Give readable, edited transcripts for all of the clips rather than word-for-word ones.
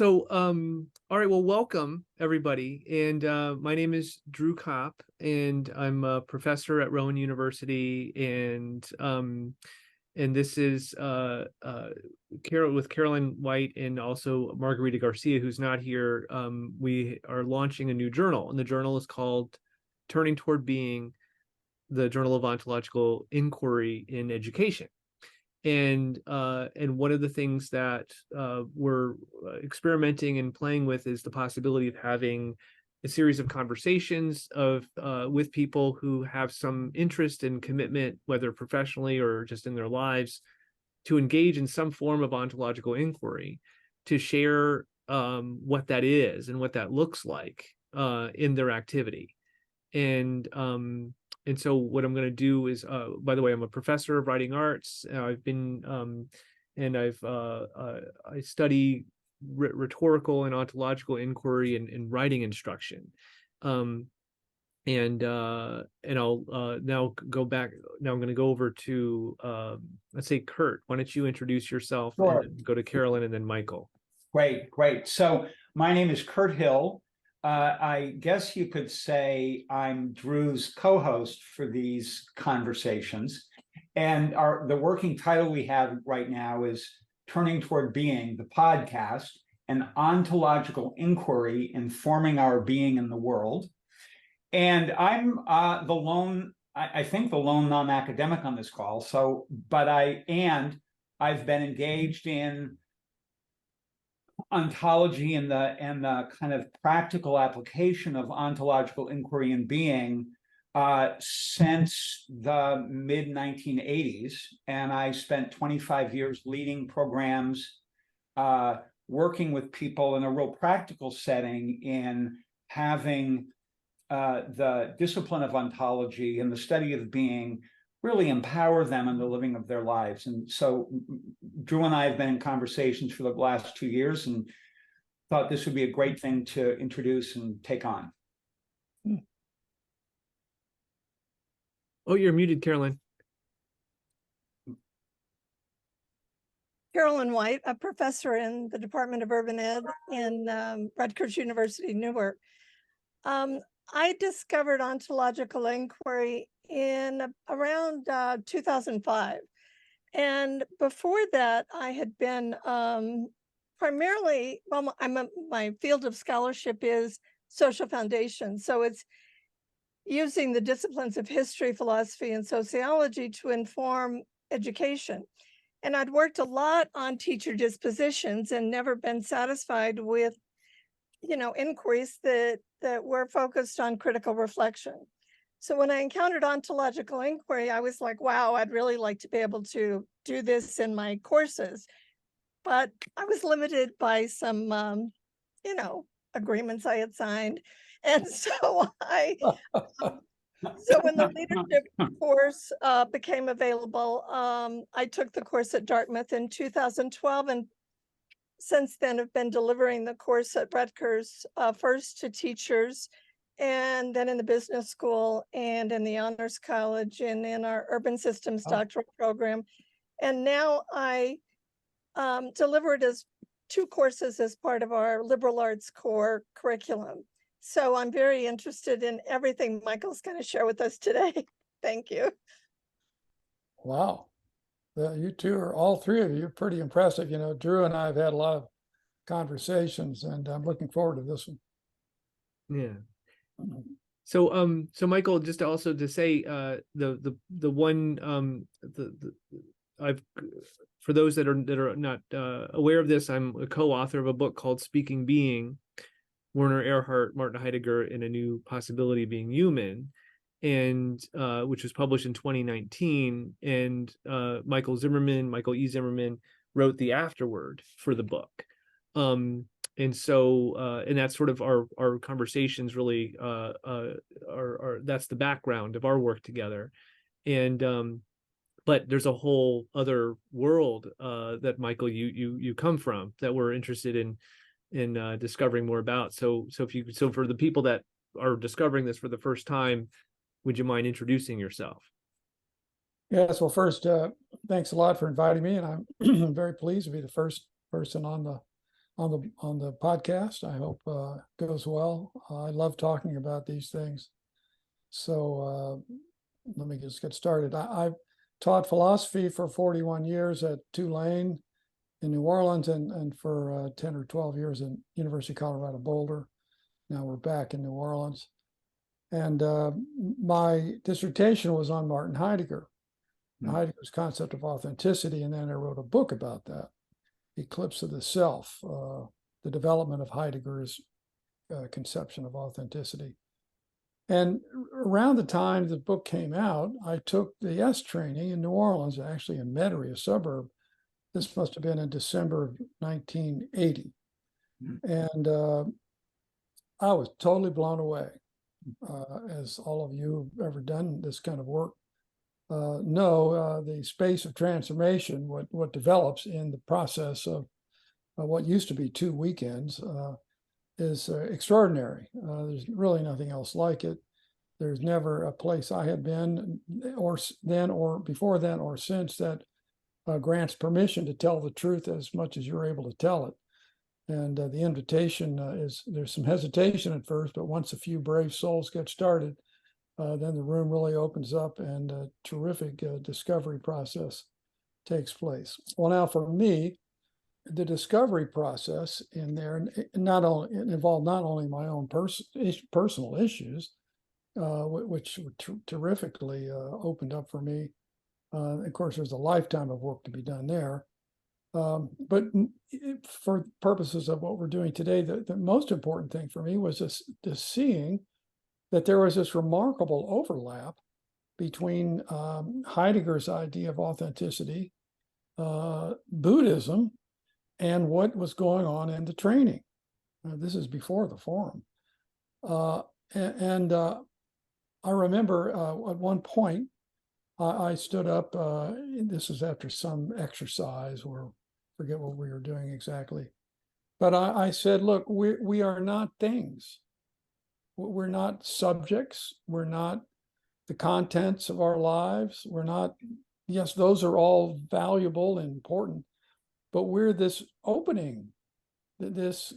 All right, well, welcome everybody. And my name is Drew Kopp, and I'm a professor at Rowan University. And this is with Carolyne White and also Margarita Garcia, who's not here. We are launching a new journal, and the journal is called Turning Toward Being, the Journal of Ontological Inquiry in Education. And one of the things that we're experimenting and playing with is the possibility of having a series of conversations with people who have some interest and commitment, whether professionally or just in their lives, to engage in some form of ontological inquiry, to share what that is and what that looks like in their activity. And so what I'm going to do is, by the way, I'm a professor of writing arts. I've been, I study rhetorical and ontological inquiry and writing instruction. And I'll now go back. Now I'm going to go over to, let's say, Curt. Why don't you introduce yourself? Sure. And go to Carolyne and then Michael. Great. So my name is Curt Hill. I guess you could say I'm Drew's co-host for these conversations. And the working title we have right now is Turning Toward Being, the podcast, an ontological inquiry informing our being in the world. And I'm the lone non-academic on this call. I've been engaged in ontology and the kind of practical application of ontological inquiry and being since the mid-1980s. And I spent 25 years leading programs, working with people in a real practical setting in having the discipline of ontology and the study of being really empower them in the living of their lives. And so Drew and I have been in conversations for the last 2 years and thought this would be a great thing to introduce and take on. Oh, you're muted, Carolyne. Carolyne White, a professor in the Department of Urban Ed in Rutgers University, Newark. I discovered ontological inquiry in around 2005. And before that, I had been primarily, my field of scholarship is social foundation. So it's using the disciplines of history, philosophy, and sociology to inform education. And I'd worked a lot on teacher dispositions and never been satisfied with, inquiries that were focused on critical reflection. So when I encountered ontological inquiry, I was like, wow, I'd really like to be able to do this in my courses. But I was limited by some, agreements I had signed. And so so when the leadership course became available, I took the course at Dartmouth in 2012. And since then have been delivering the course at Rutgers, first to teachers, and then in the business school and in the honors college and in our urban systems doctoral program. And now I deliver it as 2 courses as part of our liberal arts core curriculum. So I'm very interested in everything Michael's going to share with us today. Thank you. Wow. You two are, all 3 of you, are pretty impressive. Drew and I have had a lot of conversations, and I'm looking forward to this one. Yeah. So Michael, just also to say, for those that are not aware of this, I'm a co-author of a book called Speaking Being, Werner Erhard, Martin Heidegger, and a New Possibility of Being Human, and which was published in 2019. And Michael E. Zimmerman wrote the afterword for the book. And so, and that's sort of our conversations really are that's the background of our work together. And but there's a whole other world that Michael, you come from, that we're interested in discovering more about. So for the people that are discovering this for the first time, would you mind introducing yourself? Yes, well, first, thanks a lot for inviting me, and I'm very pleased to be the first person on on the podcast. I hope goes well. I love talking about these things. So let me just get started. I've taught philosophy for 41 years at Tulane in New Orleans, and for 10 or 12 years in University of Colorado Boulder. Now we're back in New Orleans. And my dissertation was on Martin Heidegger, Heidegger's concept of authenticity. And then I wrote a book about that, Eclipse of the Self, the development of Heidegger's conception of authenticity. And around the time the book came out, I took the S training in New Orleans, actually in Metairie, a suburb. This must have been in December of 1980. And I was totally blown away. As all of you who've ever done this kind of work know, the space of transformation, what develops in the process of what used to be 2 weekends, is extraordinary. There's really nothing else like it. There's never a place I have been, or then, or before then, or since, that grants permission to tell the truth as much as you're able to tell it. And the invitation is, there's some hesitation at first, but once a few brave souls get started, then the room really opens up and a terrific discovery process takes place. Well, now for me, the discovery process in there involved not only my own personal issues, which were terrifically opened up for me. Of course, there's a lifetime of work to be done there. But for purposes of what we're doing today, the most important thing for me was this seeing that there was this remarkable overlap between Heidegger's idea of authenticity, Buddhism, and what was going on in the training. This is before the forum. I remember at one point, I stood up, this is after some exercise, or forget what we were doing exactly. But I said, look, we are not things. We're not subjects. We're not the contents of our lives. We're not, yes, those are all valuable and important, but we're this opening, this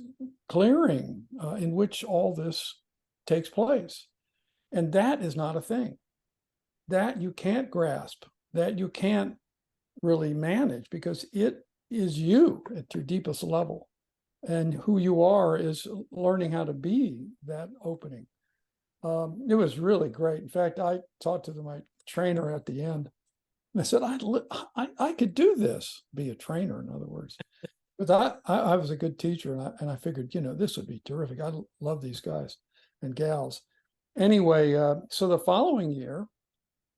clearing in which all this takes place. And that is not a thing. That you can't grasp, that you can't really manage, because it is you at your deepest level. And who you are is learning how to be that opening. It was really great. In fact, I talked to my trainer at the end. And I said, I could do this, be a trainer, in other words. But I was a good teacher, and I figured, this would be terrific. I love these guys and gals. Anyway, so the following year,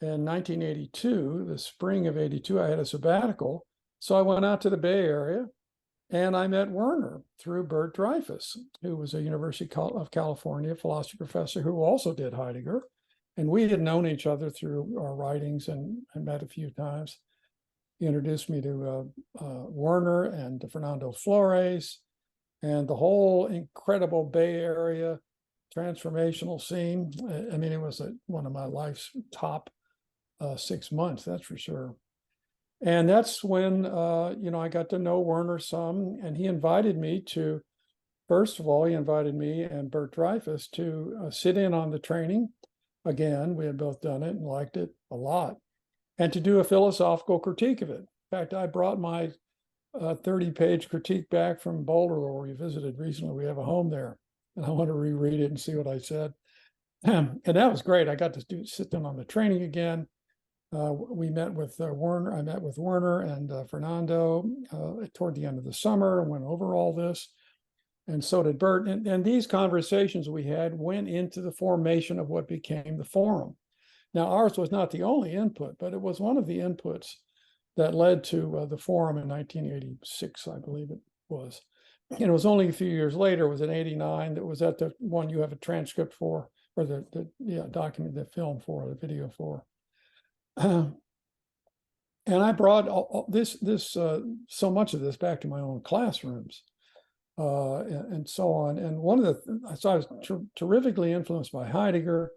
in 1982, the spring of 82, I had a sabbatical. So I went out to the Bay Area and I met Werner through Bert Dreyfus, who was a University of California philosophy professor who also did Heidegger. And we had known each other through our writings and met a few times. He introduced me to Werner and to Fernando Flores and the whole incredible Bay Area transformational scene. I mean, it was one of my life's top 6 months, that's for sure. And that's when, I got to know Werner some, and he invited me to, first of all, he invited me and Bert Dreyfus to sit in on the training. Again, we had both done it and liked it a lot, and to do a philosophical critique of it. In fact, I brought my 30-page critique back from Boulder, where we visited recently. We have a home there, and I want to reread it and see what I said. And that was great. I got to sit down on the training again. We met with Werner. I met with Werner and Fernando toward the end of the summer and went over all this. And so did Bert. And these conversations we had went into the formation of what became the forum. Now, ours was not the only input, but it was one of the inputs that led to the forum in 1986, I believe it was. And it was only a few years later, it was in 89, that was at the one you have a transcript for, or the document, the film for, the video for. And I brought so much of this back to my own classrooms and so on. And so I was terrifically influenced by Heidegger,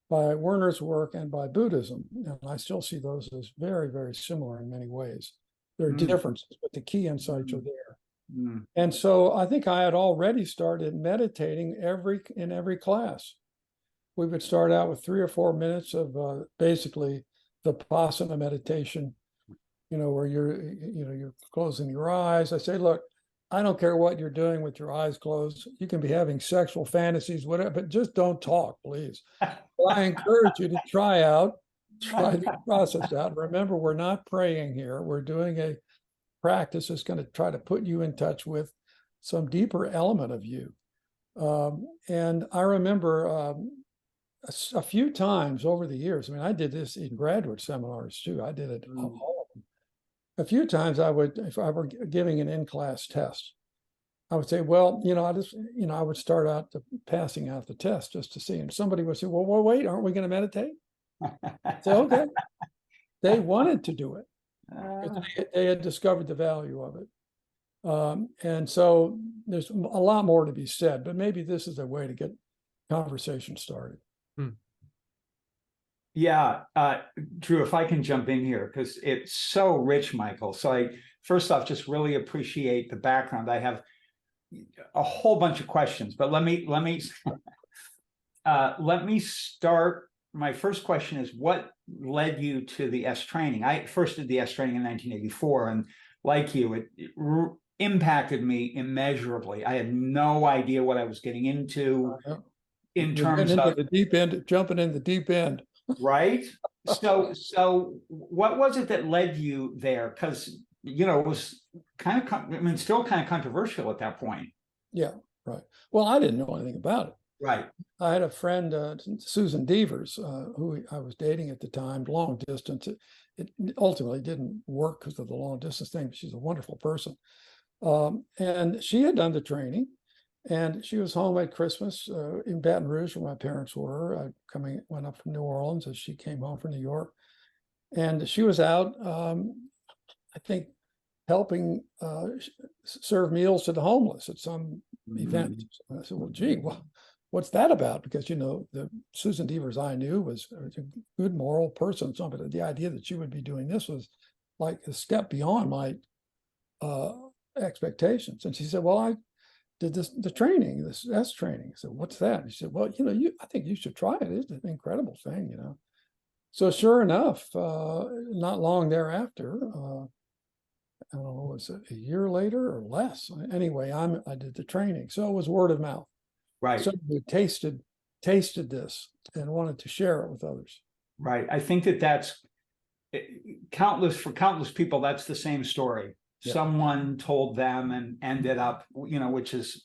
by Werner's work, and by Buddhism. And I still see those as very, very similar in many ways. There are differences, but the key insights are there. Mm. And so I think I had already started meditating in every class. We would start out with 3 or 4 minutes of basically Vipassana meditation, where you're closing your eyes. I say, look, I don't care what you're doing with your eyes closed. You can be having sexual fantasies, whatever, but just don't talk, please. Well, I encourage you to try the process out. Remember, we're not praying here. We're doing a practice that's going to try to put you in touch with some deeper element of you. And I remember a few times over the years, I mean, I did this in graduate seminars too. I did it all of them. A few times if I were giving an in-class test, I would say, well, I would start out passing out the test just to see. And somebody would say, well, wait, aren't we going to meditate? So, okay. They wanted to do it. They had discovered the value of it. And so there's a lot more to be said, but maybe this is a way to get conversation started. Yeah, Drew, if I can jump in here, because it's so rich, Michael. So I, first off, just really appreciate the background. I have a whole bunch of questions, but let me start. My first question is, what led you to the S training? I first did the S training in 1984, and like you, it impacted me immeasurably. I had no idea what I was getting into in terms of the deep end, jumping in the deep end. Right. So what was it that led you there? Because, it was kind of, still kind of controversial at that point. Yeah, right. Well, I didn't know anything about it. Right. I had a friend, Susan Devers, who I was dating at the time, long distance. It ultimately didn't work because of the long distance thing, but she's a wonderful person. And she had done the training, and she was home at Christmas in Baton Rouge, where my parents were. Went up from New Orleans as she came home from New York. And she was out, I think, helping serve meals to the homeless at some event. And I said, well, gee, what's that about? Because, the Susan Devers I knew was a good moral person. But the idea that she would be doing this was like a step beyond my expectations. And she said, well, I did the training, this S training. I said, what's that? And she said, well, I think you should try it. It's an incredible thing, So sure enough, not long thereafter, I don't know, was it a year later or less? Anyway, I did the training. So it was word of mouth. Right. So we tasted this and wanted to share it with others. Right. I think that's for countless people, that's the same story. Yeah. Someone told them and ended up, which is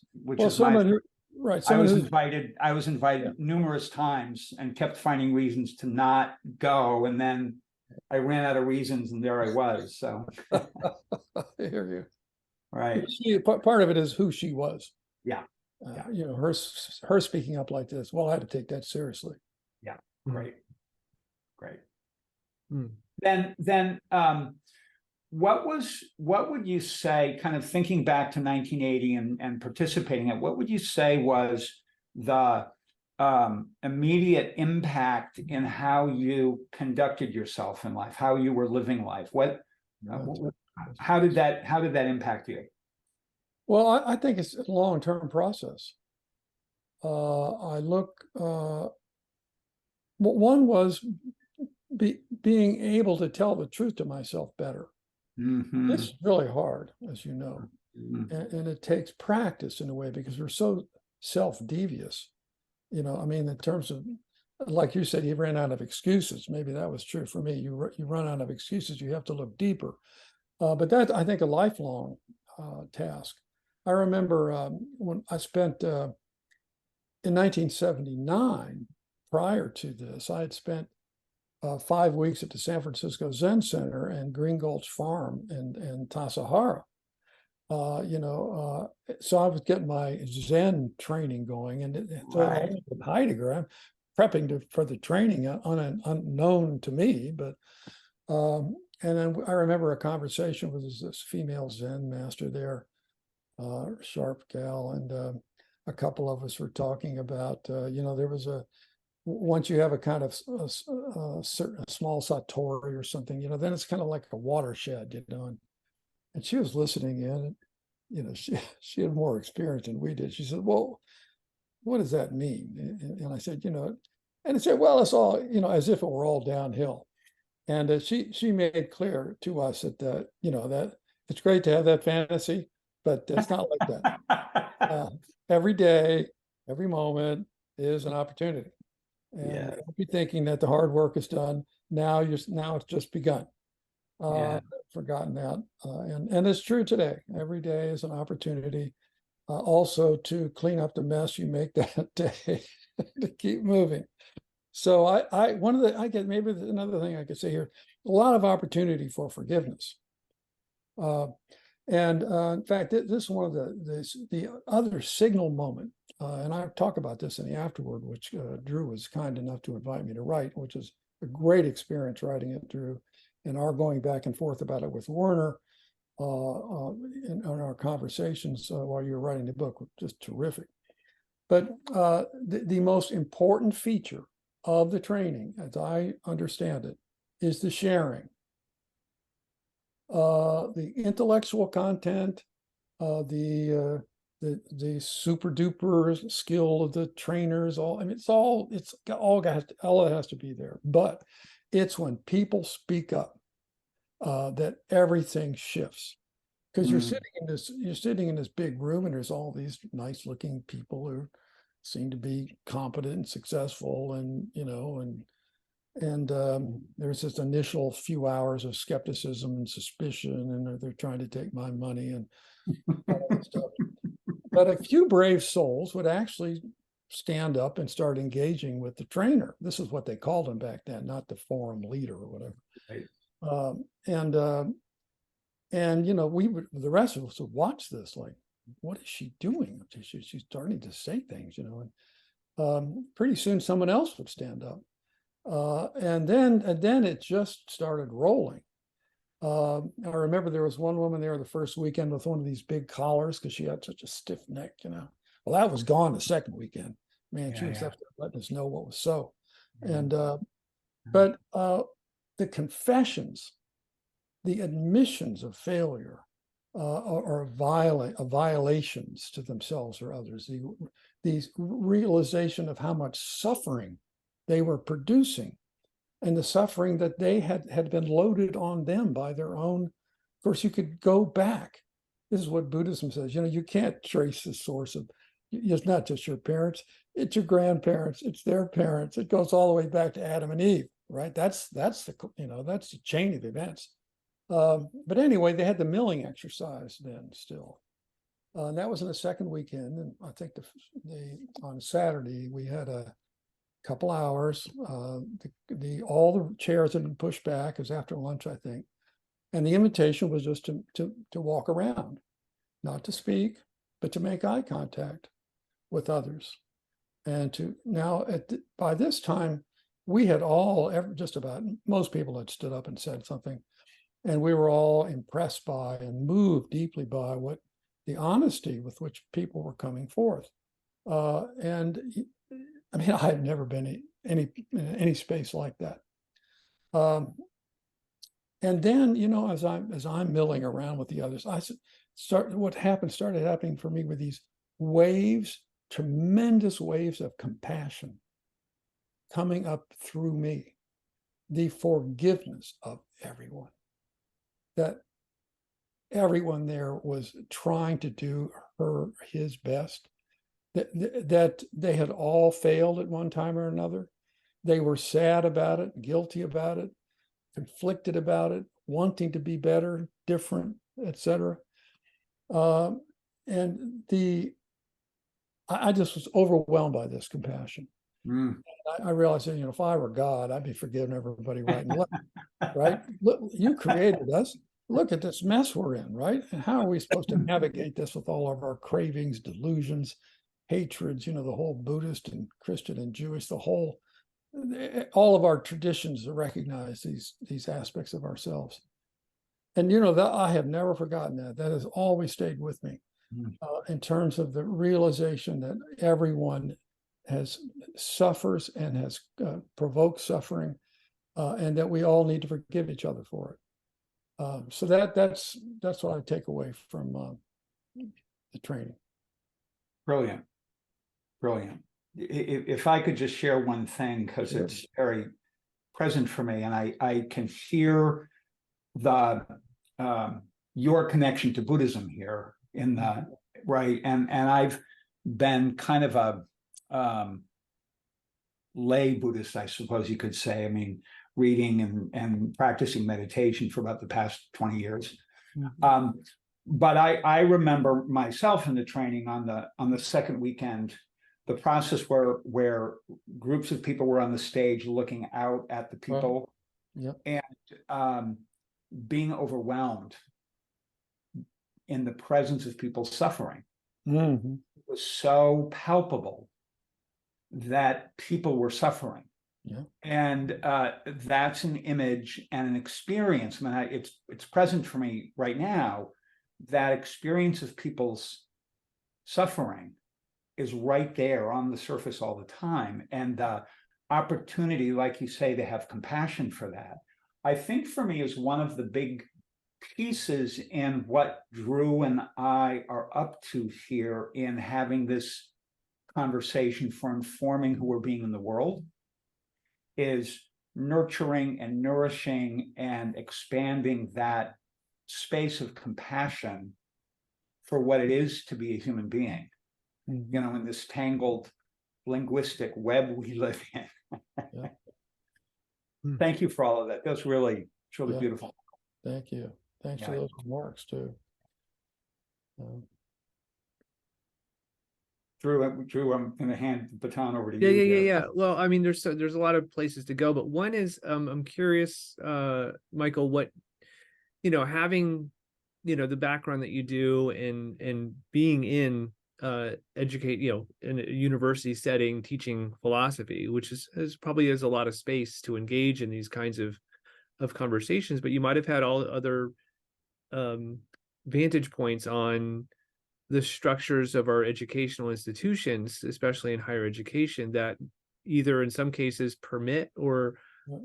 someone who, right. I was invited numerous times and kept finding reasons to not go. And then I ran out of reasons and there I was. So I hear you. Right. Part of it is who she was. Yeah. Her speaking up like this. Well, I had to take that seriously. Yeah. Great. Then what would you say, kind of thinking back to 1980 and participating in, what would you say was the immediate impact in how you conducted yourself in life, how you were living life? How did that impact you? Well, I think it's a long-term process. One was being able to tell the truth to myself better. Mm-hmm. It's really hard, as you know, and it takes practice in a way because we're so self-devious. In terms of, like you said, you ran out of excuses. Maybe that was true for me. You run out of excuses. You have to look deeper. But that's, I think, a lifelong task. I remember when I spent in 1979, prior to this, I had spent 5 weeks at the San Francisco Zen Center and Green Gulch Farm in Tassajara. So I was getting my Zen training going, and right. With Heidegger, I'm prepping for the training unknown to me. But and then I remember a conversation with this female Zen master there, sharp gal, and a couple of us were talking about, there was once you have a kind of a small satori or something, then it's kind of like a watershed, and she was listening in. she had more experience than we did. She said, well, what does that mean? And I said, and it said, well, it's all, as if it were all downhill. And she made clear to us that, that it's great to have that fantasy, but it's not like that. Every day, every moment is an opportunity. And don't be thinking that the hard work is done. Now it's just begun. Forgotten that. And it's true today. Every day is an opportunity. Also to clean up the mess you make that day to keep moving. So I get maybe another thing I could say here, a lot of opportunity for forgiveness. In fact, this is one of the other signal moment, and I talk about this in the afterword, which Drew was kind enough to invite me to write, which is a great experience writing it, Drew, and our going back and forth about it with Werner in our conversations while you were writing the book were just terrific. But the most important feature of the training, as I understand it, is the sharing. The intellectual content, the super duper skill of the trainers, it has to be there. But it's when people speak up that everything shifts. Because you're sitting in this big room, and there's all these nice looking people who seem to be competent and successful, and there's this initial few hours of skepticism and suspicion, and they're trying to take my money and all that stuff. But a few brave souls would actually stand up and start engaging with the trainer. This is what they called him back then, not the forum leader or whatever. Right. The rest of us would watch this like, what is she doing? She's starting to say things, and pretty soon someone else would stand up. And then it just started rolling. I remember there was one woman there the first weekend with one of these big collars because she had such a stiff neck, Well, that was gone the second weekend. Man, she was up there letting us know what was so. And but the confessions, the admissions of failure are violations to themselves or others. These realization of how much suffering they were producing, and the suffering that they had been loaded on them by their own. Of course, you could go back. This is what Buddhism says. You can't trace the source of. It's not just your parents; it's your grandparents, it's their parents. It goes all the way back to Adam and Eve, right? That's the chain of events. But anyway, they had the milling exercise then still. And that was in the second weekend. And I think on Saturday, we had a couple hours. All the chairs had been pushed back. It was after lunch, I think. And the invitation was just to walk around, not to speak, but to make eye contact with others. And by this time, we had just about most people had stood up and said something. And we were all impressed by and moved deeply by the honesty with which people were coming forth. And I mean, I've never been in any space like that. And then, as I'm milling around with the others, started happening for me with these waves, tremendous waves of compassion coming up through me, the forgiveness of everyone. That everyone there was trying to do his best, that they had all failed at one time or another. They were sad about it, guilty about it, conflicted about it, wanting to be better, different, etc. And I just was overwhelmed by this compassion. I realized that, if I were God, I'd be forgiving everybody right and left, right? Look, you created us. Look at this mess we're in, right? And how are we supposed to navigate this with all of our cravings, delusions, hatreds, the whole Buddhist and Christian and Jewish, all of our traditions recognize these aspects of ourselves. And, that I have never forgotten that. That has always stayed with me in terms of the realization that everyone suffers and has provoked suffering, and that we all need to forgive each other for it. So that's what I take away from the training. Brilliant. Brilliant. If I could just share one thing, because Sure. it's very present for me, and I can hear the your connection to Buddhism here in the right, and I've been kind of a lay Buddhist, I suppose you could say. I mean, reading and practicing meditation for about the past 20 years. Mhm. But I remember myself in the training on the second weekend, the process where groups of people were on the stage looking out at the people, Yep. and being overwhelmed in the presence of people suffering. Mhm. It was so palpable that people were suffering. Yeah. And that's an image and an experience. I mean, it's present for me right now. That experience of people's suffering is right there on the surface all the time. And the opportunity, like you say, to have compassion for that, I think for me is one of the big pieces in what Drew and I are up to here in having this conversation for informing who we're being in the world, is nurturing and nourishing and expanding that space of compassion for what it is to be a human being, Mhm. you know, in this tangled linguistic web we live in. Yeah. Thank you for all of that. It's really Yeah. beautiful. Thank you. Thanks for Yeah. those remarks too. Drew, I'm going to hand the baton over to Yeah, you yeah, here. yeah, yeah. Well, I mean, there's a lot of places to go, but one is I'm curious, Michael, what, you know, having, you know, the background that you do and being in educate, you know, in a university setting teaching philosophy, which is probably has a lot of space to engage in these kinds of conversations, but you might have had all other vantage points on the structures of our educational institutions, especially in higher education, that either in some cases permit or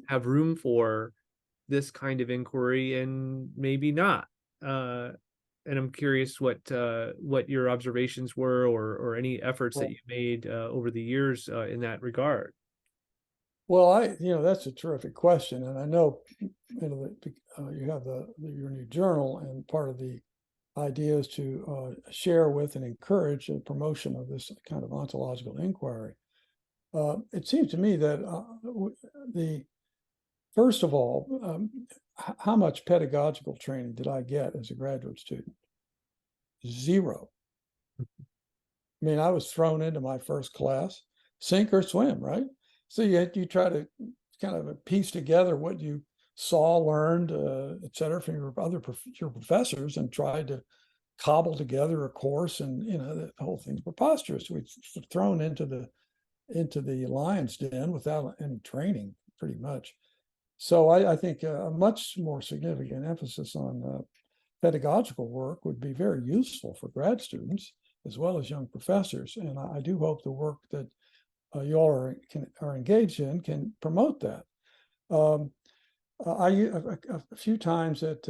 have room for this kind of inquiry and maybe not. And I'm curious what your observations were, or any efforts that you made over the years in that regard. Well, that's a terrific question, and I know, you know, that you have your new journal, and part of the idea is to share with and encourage the promotion of this kind of ontological inquiry. It seems to me that first of all, how much pedagogical training did I get as a graduate student? Zero. I mean, I was thrown into my first class, sink or swim, right? So you try to kind of piece together what you saw, learned, et cetera, from your professors, and tried to cobble together a course. And you know, the whole thing's preposterous. We're thrown into the lion's den without any training, pretty much. So I think a much more significant emphasis on pedagogical work would be very useful for grad students as well as young professors. And I do hope the work that you all are engaged in can promote that. A few times at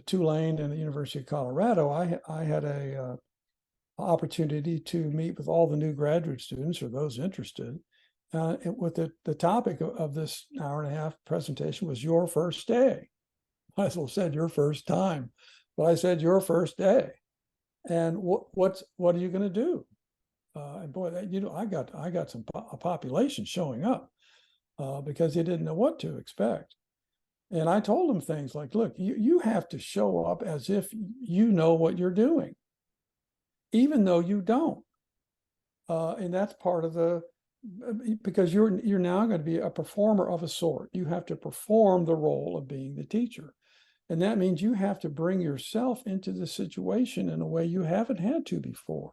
Tulane and the University of Colorado, I had a opportunity to meet with all the new graduate students or those interested. With the topic of this hour-and-a-half presentation was your first day. I might as well said your first time, but I said your first day. And what are you going to do? And boy, you know, I got a population showing up because they didn't know what to expect. And I told them things like, look, you have to show up as if you know what you're doing, even though you don't. And that's part of because you're now going to be a performer of a sort. You have to perform the role of being the teacher. And that means you have to bring yourself into the situation in a way you haven't had to before.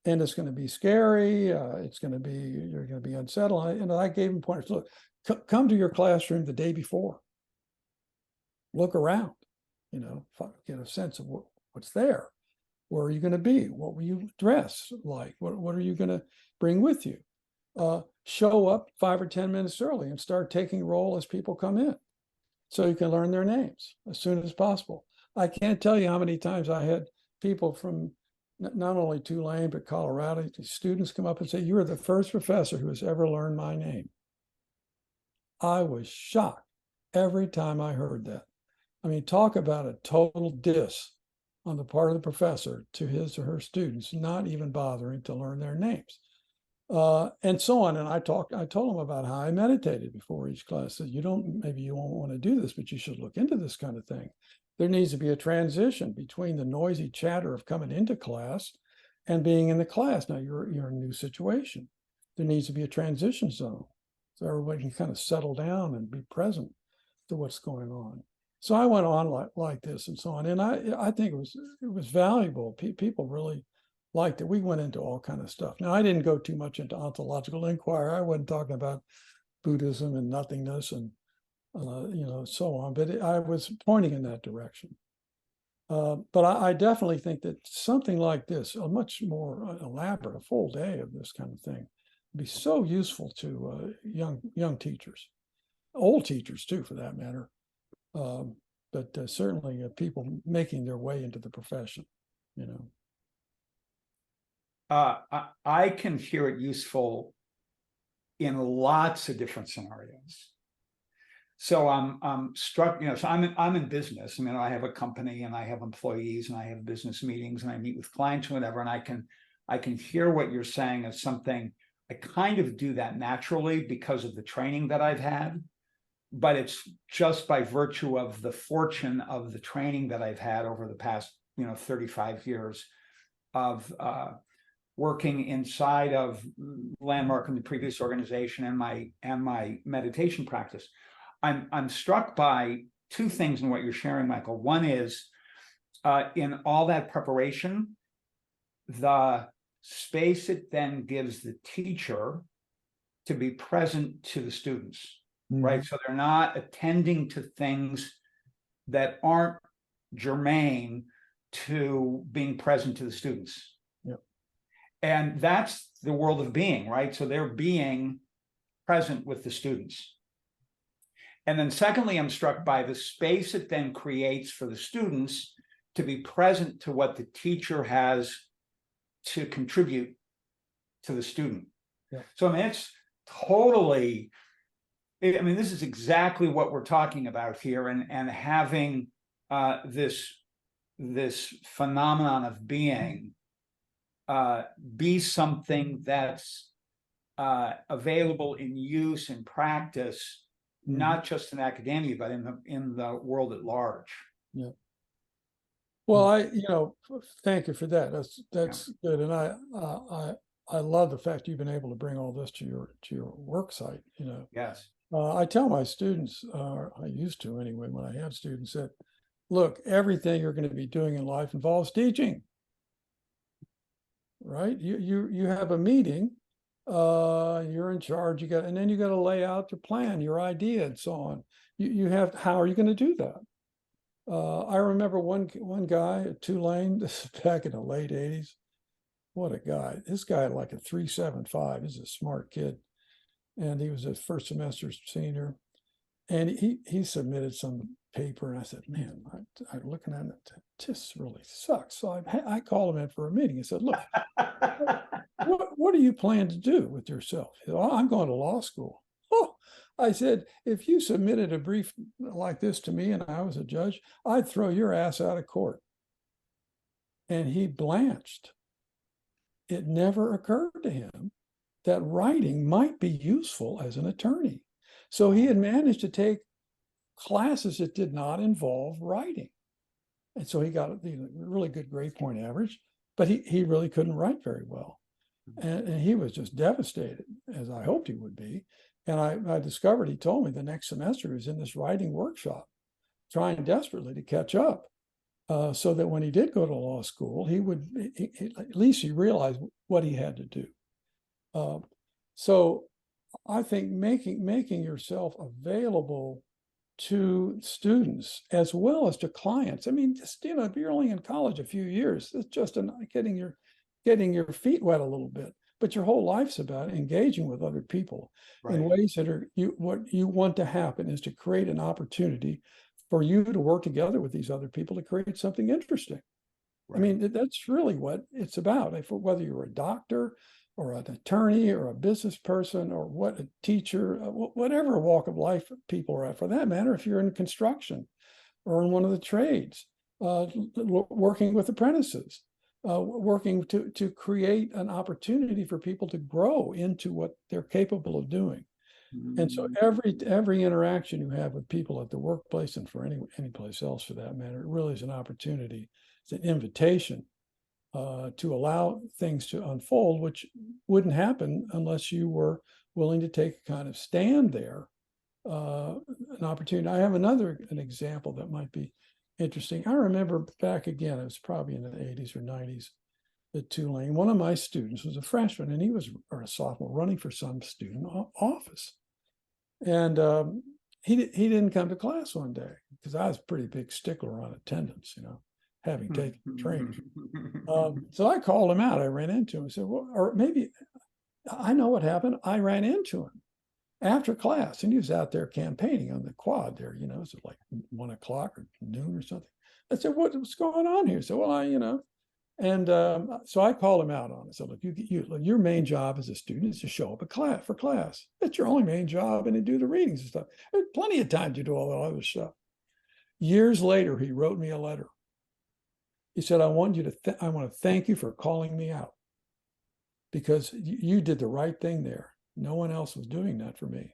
And it's going to be scary. You're going to be unsettled. And I gave them pointers. Look, come to your classroom the day before. Look around, you know, get a sense of what's there. Where are you going to be? What will you dress like? What are you going to bring with you? Show up 5 or 10 minutes early and start taking roll as people come in, so you can learn their names as soon as possible. I can't tell you how many times I had people from not only Tulane, but Colorado, students come up and say, "You are the first professor who has ever learned my name." I was shocked every time I heard that. I mean, talk about a total diss on the part of the professor to his or her students, not even bothering to learn their names. And so on. And I told them about how I meditated before each class. That maybe you won't want to do this, but you should look into this kind of thing. There needs to be a transition between the noisy chatter of coming into class and being in the class. Now you're in a new situation. There needs to be a transition zone so everybody can kind of settle down and be present to what's going on. So I went on like this and so on. And I think it was valuable. People really liked it. We went into all kind of stuff. Now, I didn't go too much into ontological inquiry. I wasn't talking about Buddhism and nothingness and so on. But I was pointing in that direction. But I definitely think that something like this, a much more elaborate, a full day of this kind of thing, would be so useful to young teachers, old teachers too, for that matter. But certainly people making their way into the profession, I can hear it useful in lots of different scenarios. So I'm struck, so I'm in business. I mean, I have a company and I have employees and I have business meetings and I meet with clients and whatever. And I can hear what you're saying as something. I kind of do that naturally because of the training that I've had, but it's just by virtue of the fortune of the training that I've had over the past, 35 years of working inside of Landmark in the previous organization and my meditation practice. I'm struck by two things in what you're sharing, Michael. One is in all that preparation, the space it then gives the teacher to be present to the students, right? So they're not attending to things that aren't germane to being present to the students. Yep. And that's the world of being, right? So they're being present with the students. And then secondly, I'm struck by the space it then creates for the students to be present to what the teacher has to contribute to the student. Yeah. So I mean, it's totally, this is exactly what we're talking about here, and having this phenomenon of being be something that's available in use and practice, not just in academia, but in the world at large. Yeah. Well, thank you for that. That's good, and I love the fact you've been able to bring all this to your work site. Yes. I tell my students, I used to anyway, when I had students, that look, everything you're going to be doing in life involves teaching. Right? You have a meeting, you're in charge. And then you got to lay out your plan, your idea, and so on. How are you going to do that? I remember one guy at Tulane, this is back in the late 80s. What a guy. This guy had like a 3.75. He's a smart kid. And he was a first semester senior. And he submitted some paper. And I said, man, I'm looking at it. This really sucks. So I called him in for a meeting. I said, look, what do you plan to do with yourself? He said, oh, I'm going to law school. Oh, I said, if you submitted a brief like this to me and I was a judge, I'd throw your ass out of court. And he blanched. It never occurred to him that writing might be useful as an attorney. So he had managed to take classes that did not involve writing. And so he got a really good grade point average, but he really couldn't write very well. And he was just devastated, as I hoped he would be. And I discovered, he told me the next semester he was in this writing workshop, trying desperately to catch up. So that when he did go to law school, at least he realized what he had to do. So I think making yourself available to students as well as to clients. I mean, just, if you're only in college a few years, it's just getting your feet wet a little bit. But your whole life's about engaging with other people in ways that are what you want to happen is to create an opportunity for you to work together with these other people to create something interesting. I mean, that's really what it's about. If whether you're a doctor or an attorney or a business person or what a teacher, whatever walk of life people are at, for that matter, if you're in construction or in one of the trades, working with apprentices, working to create an opportunity for people to grow into what they're capable of doing. And so every interaction you have with people at the workplace and for any place else for that matter, it really is an opportunity. It's an invitation to allow things to unfold, which wouldn't happen unless you were willing to take a kind of stand there, an opportunity. I have an example that might be interesting. I remember back again, it was probably in the 80s or 90s at Tulane. One of my students was a freshman and he was, or a sophomore, running for some student office. And he didn't come to class one day because I was a pretty big stickler on attendance, having taken training. So I called him out. I ran into him and said, well, or maybe I know what happened. I ran into him after class and he was out there campaigning on the quad there, it was like 1 o'clock or noon or something. I said, what's going on here? So, well, and so I called him out on it. So look, your main job as a student is to show up for class. That's your only main job, and to do the readings and stuff. There's plenty of time to do all that other stuff. Years later, he wrote me a letter. He said, I want to thank you for calling me out because you did the right thing there. No one else was doing that for me.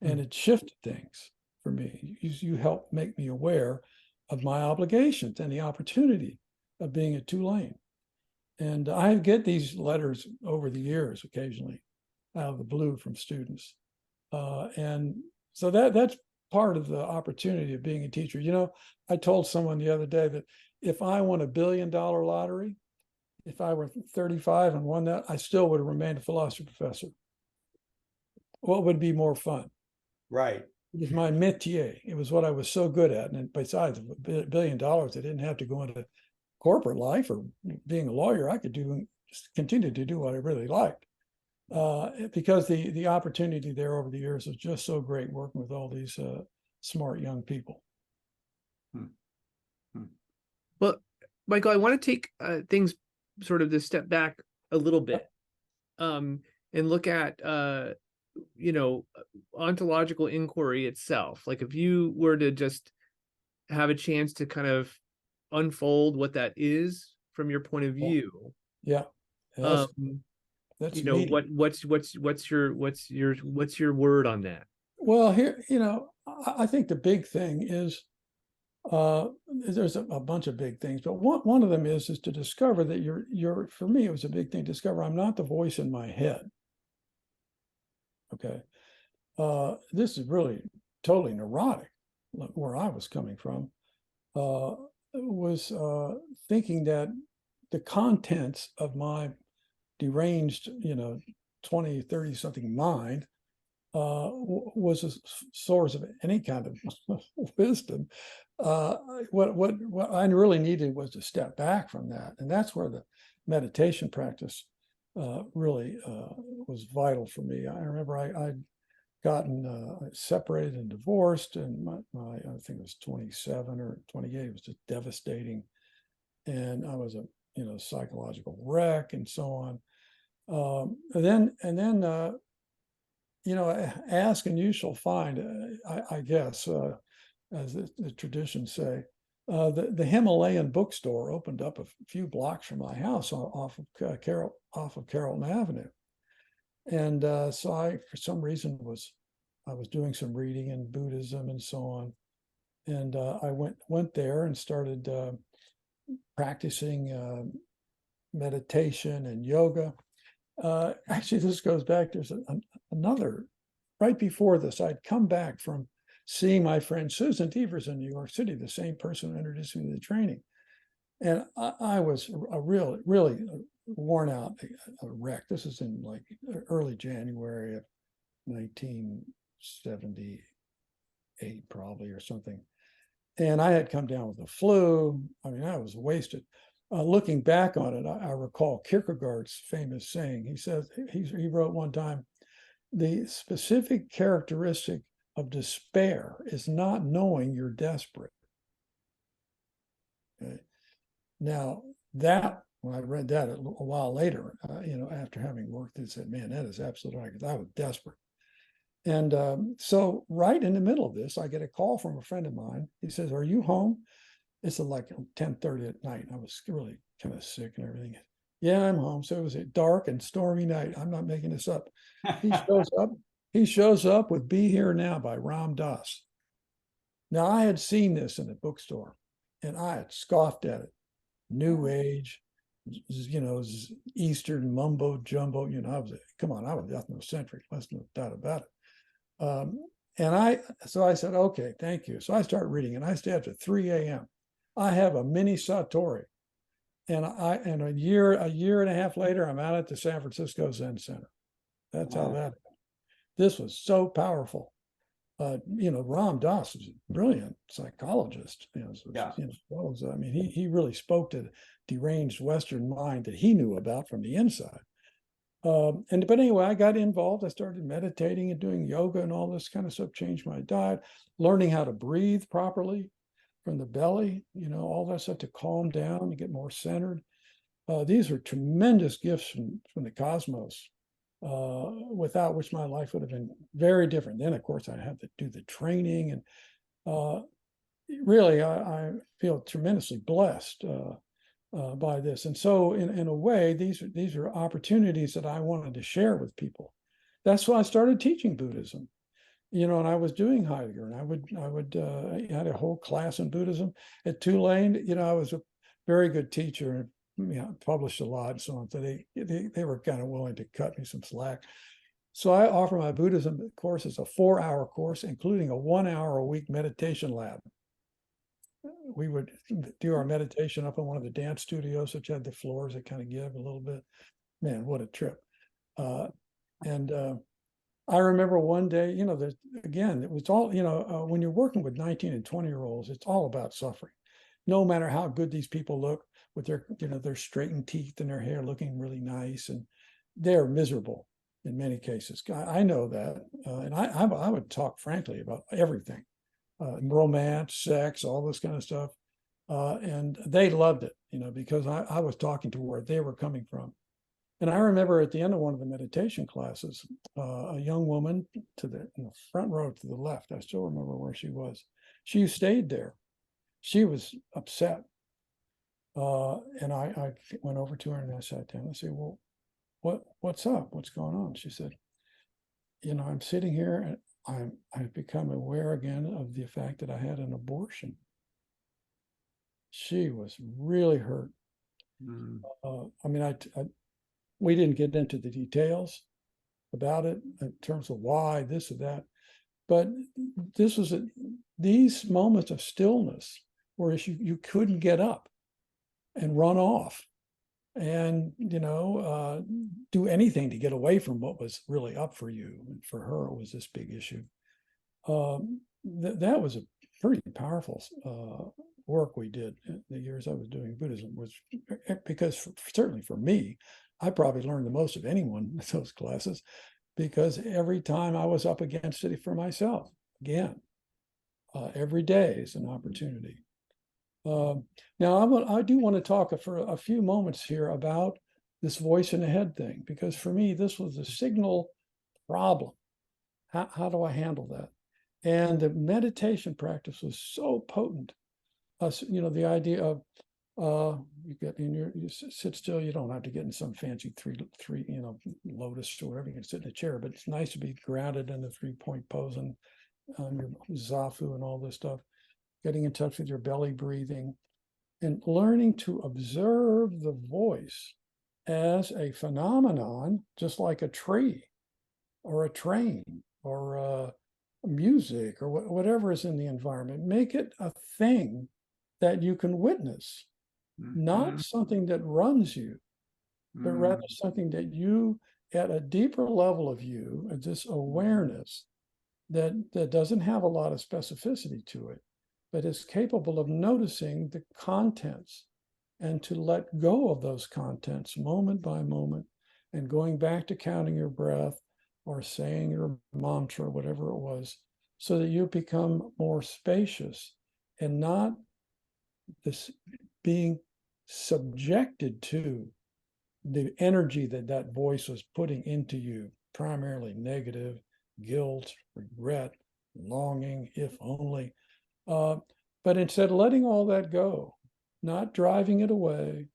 And it shifted things for me. You helped make me aware of my obligations and the opportunity of being at Tulane. And I get these letters over the years occasionally out of the blue from students. And so that's part of the opportunity of being a teacher. I told someone the other day that if I won $1 billion lottery, if I were 35 and won that, I still would have remained a philosophy professor. What would be more fun? Right. It was my métier. It was what I was so good at. And besides $1 billion, I didn't have to go into corporate life or being a lawyer. I could continue to do what I really liked because the opportunity there over the years was just so great working with all these smart young people. Well, Michael, I want to take things sort of this step back a little bit and look at ontological inquiry itself. Like if you were to just have a chance to kind of unfold what that is from your point of view. Yeah. That's what's your word on that? Well, here, I think the big thing is there's a bunch of big things, but one of them is to discover that you're for me, it was a big thing to discover I'm not the voice in my head. Okay. This is really totally neurotic, where I was coming from. Was thinking that the contents of my deranged, 20, 30 something mind was a source of any kind of wisdom. What I really needed was to step back from that. And that's where the meditation practice really was vital for me. I remember I'd gotten separated and divorced, and my I think it was 27 or 28. It was just devastating, and I was a psychological wreck and so on. And then ask and you shall find. I guess as the traditions say, the Himalayan bookstore opened up a few blocks from my house off of Carolyne Avenue. And so I, for some reason, I was doing some reading in Buddhism and so on. And I went there and started practicing meditation and yoga. Actually, this goes back, there's another, right before this, I'd come back from seeing my friend Susan Devers in New York City, the same person who introduced me to the training. And I was really worn out, a wreck. This is in like early January of 1978, probably, or something. And I had come down with the flu. I mean, I was wasted. Looking back on it, I recall Kierkegaard's famous saying. He says, he wrote one time, the specific characteristic of despair is not knowing you're desperate. Okay. Now, when I read that a while later, after having worked, I said, man, that is absolutely right, because I was desperate. And so right in the middle of this, I get a call from a friend of mine. He says, are you home? It's like 10:30 at night. I was really kind of sick and everything. Yeah, I'm home. So it was a dark and stormy night. I'm not making this up. He shows up with Be Here Now by Ram Dass. Now, I had seen this in a bookstore and I had scoffed at it. New Age, Eastern mumbo jumbo. I was ethnocentric, there's no doubt about it. So I said, okay, thank you. So I start reading, and I stay up to 3 a.m. I have a mini Satori, and a year and a half later, I'm out at the San Francisco Zen Center. That's how that. This was so powerful. Ram Dass was a brilliant psychologist. He really spoke to the deranged Western mind that he knew about from the inside. But anyway, I got involved. I started meditating and doing yoga and all this kind of stuff, changed my diet, learning how to breathe properly from the belly, all that stuff to calm down and get more centered. These are tremendous gifts from the cosmos, without which my life would have been very different. Then, of course, I had to do the training, and really, I feel tremendously blessed by this. And so in a way, these are opportunities that I wanted to share with people. That's why I started teaching Buddhism, and I was doing Heidegger, and I had a whole class in Buddhism at Tulane. I was a very good teacher, published a lot and so on. So they were kind of willing to cut me some slack. So I offer my Buddhism course as a 4-hour course, including a 1-hour-a-week meditation lab. We would do our meditation up in one of the dance studios, which had the floors that kind of give a little bit. Man, what a trip. I remember one day, it was all, when you're working with 19 and 20-year-olds, it's all about suffering. No matter how good these people look with their straightened teeth and their hair looking really nice, and they're miserable in many cases. I know that. And I would talk frankly about everything. Romance, sex, all this kind of stuff. And they loved it, because I was talking to where they were coming from. And I remember at the end of one of the meditation classes, a young woman in the front row to the left, I still remember where she was. She stayed there. She was upset. And I went over to her and I sat down. I said, well, what's up? What's going on? She said, I'm sitting here and I've become aware again of the fact that I had an abortion. She was really hurt. We didn't get into the details about it in terms of why, this or that, but these moments of stillness where you couldn't get up and run off and do anything to get away from what was really up for you. And for her, it was this big issue. That was a pretty powerful work we did in the years I was doing Buddhism, was because certainly for me, I probably learned the most of anyone in those classes, because every time I was up against it for myself, again, every day is an opportunity. Now, I do want to talk for a few moments here about this voice in the head thing, because for me, this was a signal problem. How do I handle that? And the meditation practice was so potent. The idea of you sit still. You don't have to get in some fancy three lotus or whatever. You can sit in a chair, but it's nice to be grounded in the 3-point pose and your zafu and all this stuff. Getting in touch with your belly breathing, and learning to observe the voice as a phenomenon, just like a tree or a train or music or whatever is in the environment. Make it a thing that you can witness, not something that runs you, but rather something that you, at a deeper level of you, this awareness that doesn't have a lot of specificity to it, but is capable of noticing the contents and to let go of those contents moment by moment, and going back to counting your breath or saying your mantra, whatever it was, so that you become more spacious and not this being subjected to the energy that that voice was putting into you, primarily negative, guilt, regret, longing, if only. But instead, letting all that go, not driving it away,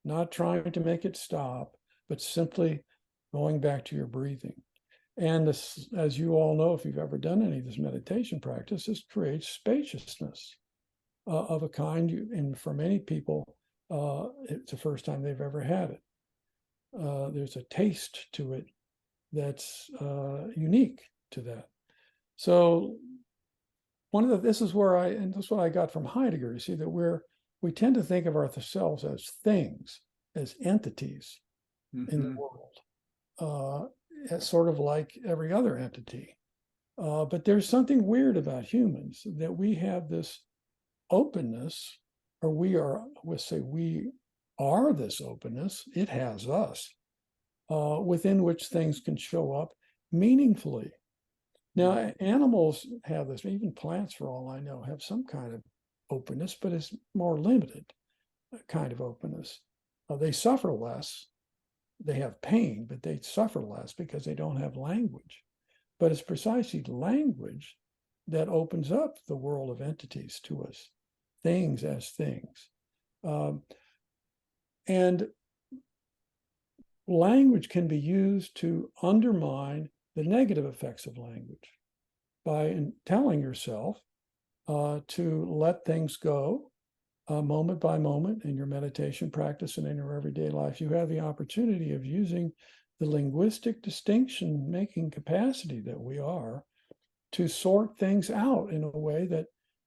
not trying to make it stop, but simply going back to your breathing. And this, as you all know, if you've ever done any of this meditation practice, this creates spaciousness of a kind, and for many people, it's the first time they've ever had it. There's a taste to it that's unique to that. So this is where and this is what I got from Heidegger. You see that we tend to think of ourselves as things, as entities in the world, as sort of like every other entity. But there's something weird about humans, that we have this openness, or we are this openness. It has us, within which things can show up meaningfully. Now, animals have this, even plants, for all I know, have some kind of openness, but it's more limited kind of openness. They suffer less. They have pain, but they suffer less because they don't have language. But it's precisely language that opens up the world of entities to us, things as things. And language can be used to undermine the negative effects of language by telling yourself to let things go moment by moment in your meditation practice and in your everyday life. You have the opportunity of using the linguistic distinction-making capacity that we are to sort things out in a way that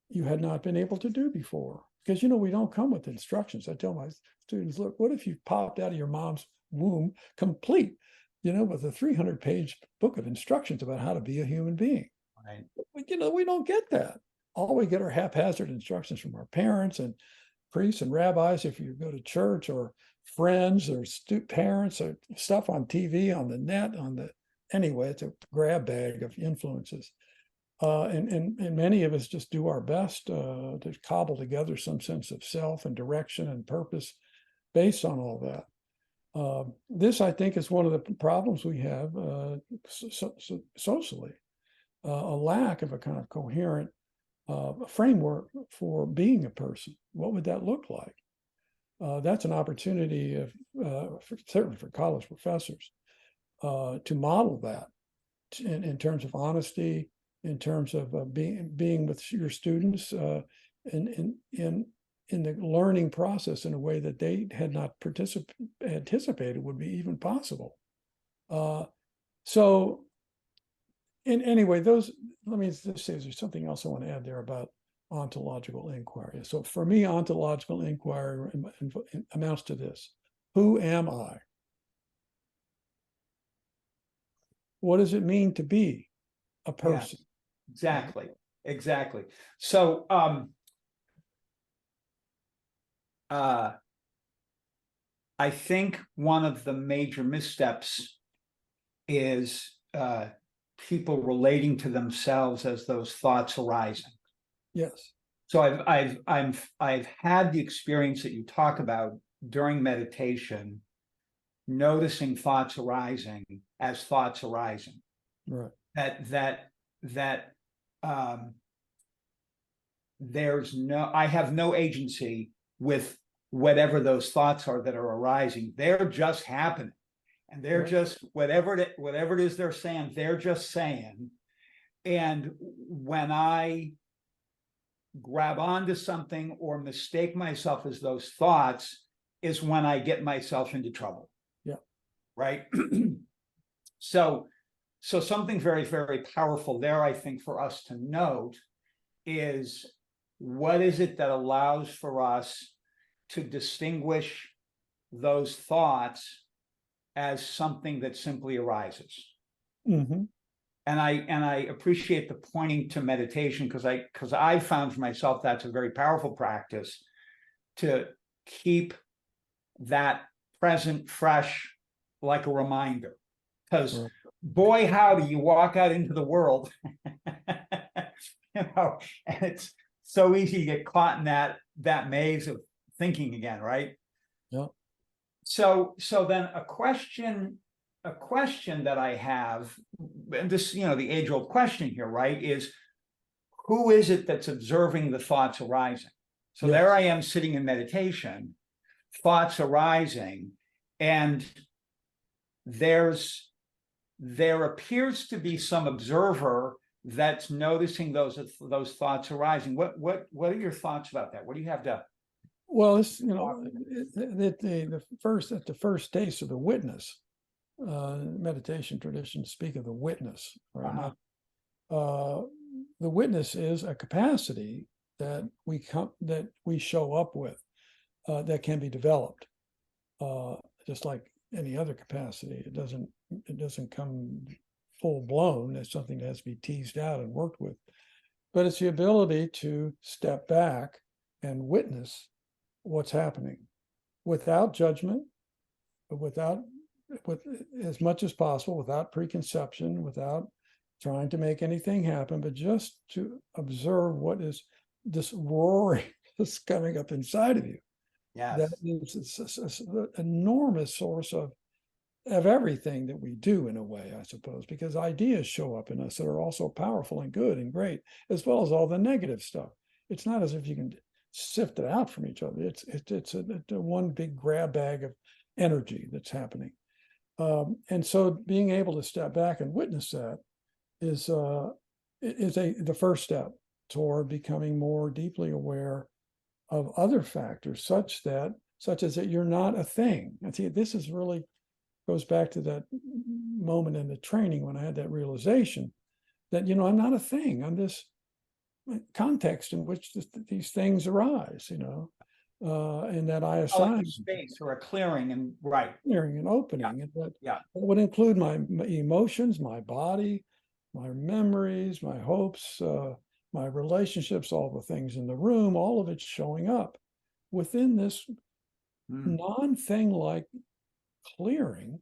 you had not been able to do before. Because, we don't come with instructions. I tell my students, look, what if you popped out of your mom's womb complete, with a 300-page book of instructions about how to be a human being? Right. We don't get that. All we get are haphazard instructions from our parents and priests and rabbis, if you go to church, or friends, or parents, or stuff on TV, on the net, anyway, it's a grab bag of influences. And many of us just do our best to cobble together some sense of self and direction and purpose based on all that. This, I think, is one of the problems we have socially, a lack of a kind of coherent framework for being a person. What would that look like? That's an opportunity, certainly for college professors, to model that in terms of honesty, in terms of being with your students in the learning process in a way that they had not anticipated would be even possible. So, anyway, let me just say, there's something else I want to add there about ontological inquiry. So for me, ontological inquiry amounts to this: who am I? What does it mean to be a person? Yeah, exactly. So I think one of the major missteps is people relating to themselves as those thoughts arising. Yes. So I've had the experience that you talk about during meditation, noticing thoughts arising as thoughts arising. Right. That I have no agency with whatever those thoughts are that are arising. They're just happening, and they're just whatever it is they're saying, they're just saying. And when I grab onto something or mistake myself as those thoughts is when I get myself into trouble. Yeah. Right. So something very, very powerful there, I think, for us to note is, what is it that allows for us to distinguish those thoughts as something that simply arises? Mm-hmm. And I appreciate the pointing to meditation, because I found for myself that's a very powerful practice to keep that present fresh, like a reminder. Because boy, howdy, you walk out into the world, and it's so easy to get caught in that maze of thinking again, right? Yeah. So then a question that I have, and this, the age-old question here, right, is who is it that's observing the thoughts arising? So Yes. there I am sitting in meditation, thoughts arising, and there appears to be some observer that's noticing those thoughts arising. What are your thoughts about that? What do you have to? Well, it's the first stage of the witness, meditation traditions speak of the witness, right? The witness is a capacity that we show up with, that can be developed, just like any other capacity. It doesn't come full blown. It's something that has to be teased out and worked with. But it's the ability to step back and witness what's happening without judgment, with as much as possible, without preconception, without trying to make anything happen, but just to observe what is this roaring that's coming up inside of you. Yes. That is an enormous source of everything that we do, in a way, I suppose, because ideas show up in us that are also powerful and good and great, as well as all the negative stuff. It's not as if you can sift it out from each other. It's a one big grab bag of energy that's happening. And so being able to step back and witness that is the first step toward becoming more deeply aware of other factors, such as that you're not a thing. And see, this is really goes back to that moment in the training when I had that realization that, I'm not a thing. I'm this context in which these things arise, and that I assign like a space or a clearing, and clearing and opening. Yeah. And that Yeah. would include my emotions, my body, my memories, my hopes, my relationships, all the things in the room, all of it's showing up within this non-thing like clearing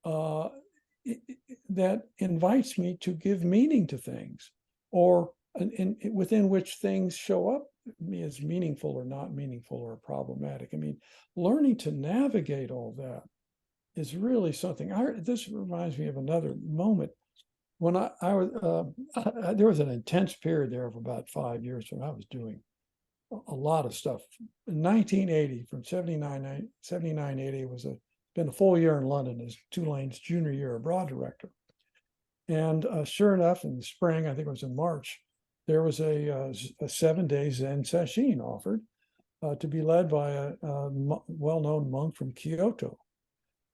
that invites me to give meaning to things, or within which things show up me as meaningful or not meaningful or problematic. I mean, learning to navigate all that is really something. This reminds me of another moment when I was there was an intense period there of about 5 years when I was doing a lot of stuff. In 1980, from 79, 80 was been a full year in London as Tulane's junior year abroad director. And sure enough, in the spring, I think it was in March, there was a 7-day Zen session offered to be led by a well-known monk from Kyoto,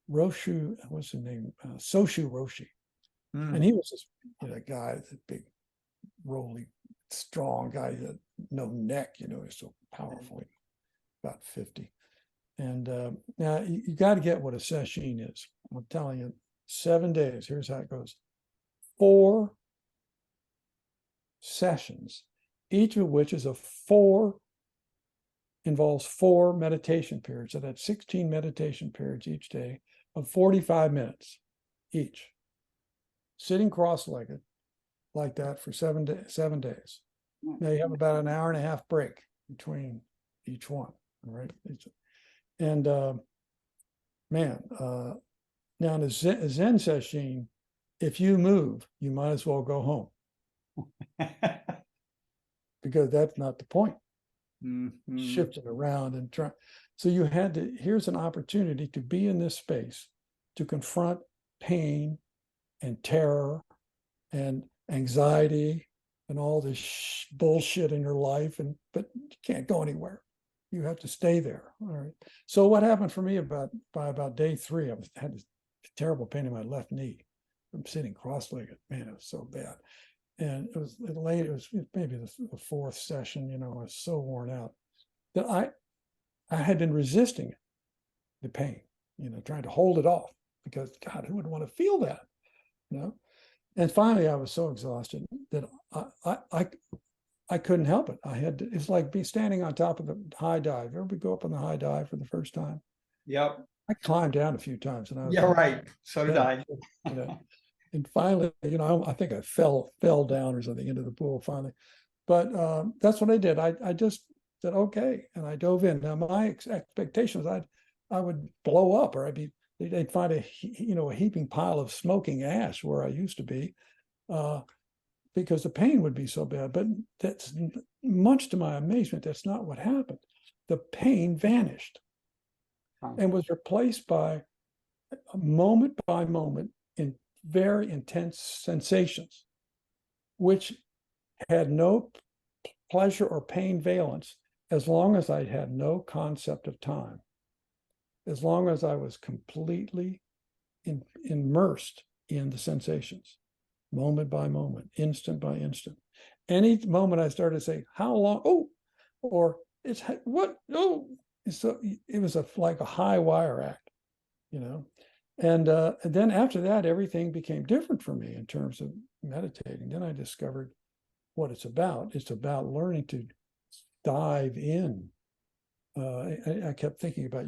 Roshu, what's his name? Soshu Roshi. And he was this guy, this big, rolly, strong guy, that no neck, he's so powerful, about 50. And now you got to get what a session is. I'm telling you, 7 days. Here's how it goes: 4 sessions, each of which is involves 4 meditation periods. So that's 16 meditation periods each day of 45 minutes each, sitting cross-legged like that for 7 days. Now you have about an hour and a half break between each one. All right. And now in a Zen session, if you move, you might as well go home. Because that's not the point. Shifting around and trying. So you had to, here's an opportunity to be in this space, to confront pain and terror and anxiety and all this bullshit in your life, but you can't go anywhere. You have to stay there. All right. So what happened for me by about day 3, I had this terrible pain in my left knee from sitting cross-legged. Man, it was so bad. And it was late. It was maybe the 4th session. I was so worn out that I had been resisting the pain, trying to hold it off, because God, who would want to feel that, And finally, I was so exhausted that I couldn't help it. It's like standing on top of the high dive. Ever go up on the high dive for the first time? Yep. I climbed down a few times, and I was right. So did I. And finally, I think I fell down or something into the pool finally. But that's what I did. I just said, okay. And I dove in. Now, my expectation was I would blow up, or they'd find a heaping pile of smoking ash where I used to be, because the pain would be so bad. But that's, much to my amazement, that's not what happened. The pain vanished and was replaced by moment by moment in very intense sensations, which had no pleasure or pain valence as long as I had no concept of time, as long as I was completely immersed in the sensations, moment by moment, instant by instant. Any moment I started to say, how long? Oh, or it's what? Oh, so it was like a high wire act, And then after that, everything became different for me in terms of meditating. Then I discovered what it's about. It's about learning to dive in. I kept thinking about,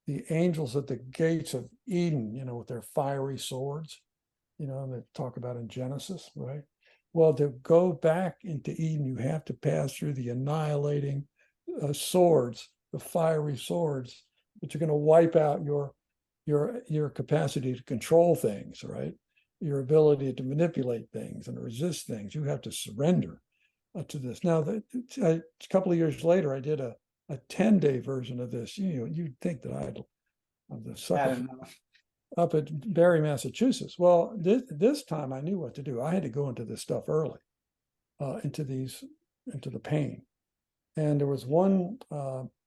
the angels at the gates of Eden, with their fiery swords, they talk about in Genesis, right? Well, to go back into Eden, you have to pass through the annihilating swords, the fiery swords, but you're going to wipe out your capacity to control things, right? Your ability to manipulate things and resist things. You have to surrender to this. Now, a couple of years later, I did a 10-day version of this. You'd think that I'd the sucker up at Barre, Massachusetts. Well, this time I knew what to do. I had to go into this stuff early, into the pain. And there was one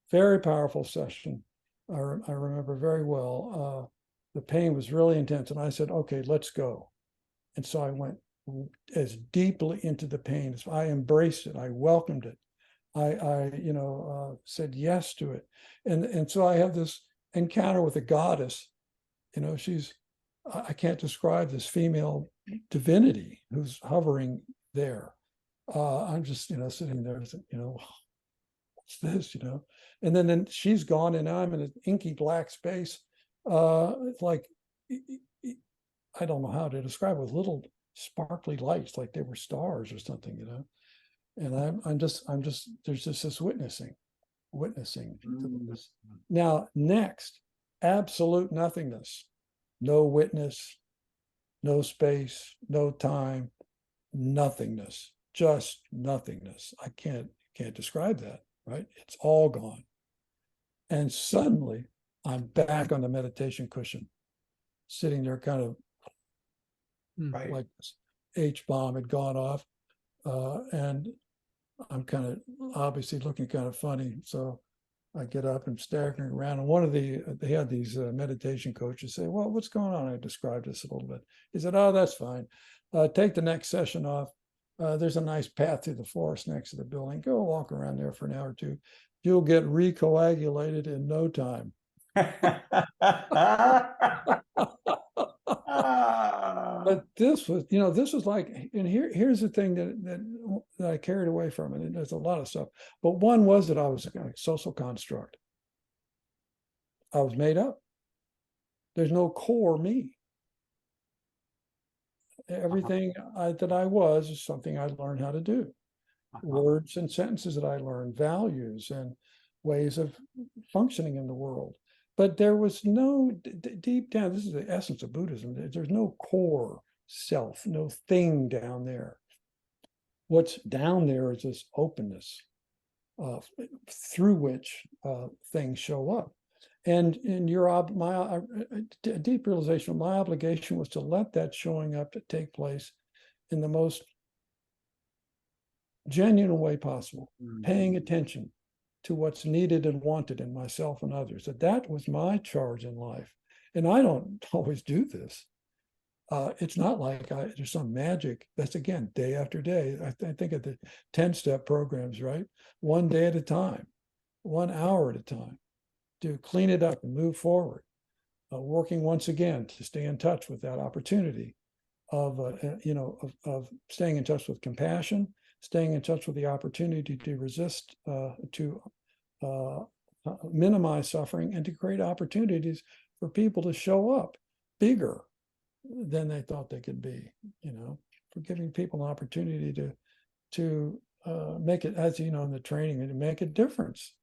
very powerful session I remember very well. The pain was really intense, and I said, okay, let's go. And so I went as deeply into the pain as I embraced it. I welcomed it. I said yes to it. And so I have this encounter with a goddess. I can't describe this female divinity who's hovering there. I'm just, sitting there, what's this, And then she's gone, and I'm in an inky black space. It's like, I don't know how to describe it, with little sparkly lights, like they were stars or something, And I'm just, there's just this witnessing. Now, next, absolute nothingness, no witness, no space, no time, nothingness, just nothingness. I can't describe that, right? It's all gone. And suddenly I'm back on the meditation cushion, sitting there kind of like this H-bomb had gone off. And I'm kind of obviously looking kind of funny. So I get up and staggering around. And they had these meditation coaches say, well, what's going on? I described this a little bit. He said, oh, that's fine. Take the next session off. There's a nice path through the forest next to the building. Go walk around there for an hour or two. You'll get recoagulated in no time. But this was like, and here's the thing that I carried away from it. And there's a lot of stuff, but one was that I was a social construct. I was made up. There's no core me. Everything that I was is something I learned how to do. Words and sentences that I learned, values and ways of functioning in the world. But there was no, deep down, this is the essence of Buddhism, there's no core self, no thing down there. What's down there is this openness through which things show up. And in my deep realization of my obligation was to let that showing up to take place in the most genuine way possible, paying attention to what's needed and wanted in myself and others. That was my charge in life. And I don't always do this. It's not like there's some magic. That's, again, day after day. I think of the 10-step programs, right? One day at a time, 1 hour at a time, to clean it up and move forward. Working once again to stay in touch with that opportunity of staying in touch with compassion, staying in touch with the opportunity to resist, to minimize suffering, and to create opportunities for people to show up bigger than they thought they could be, for giving people an opportunity to make it, as in the training, and to make a difference.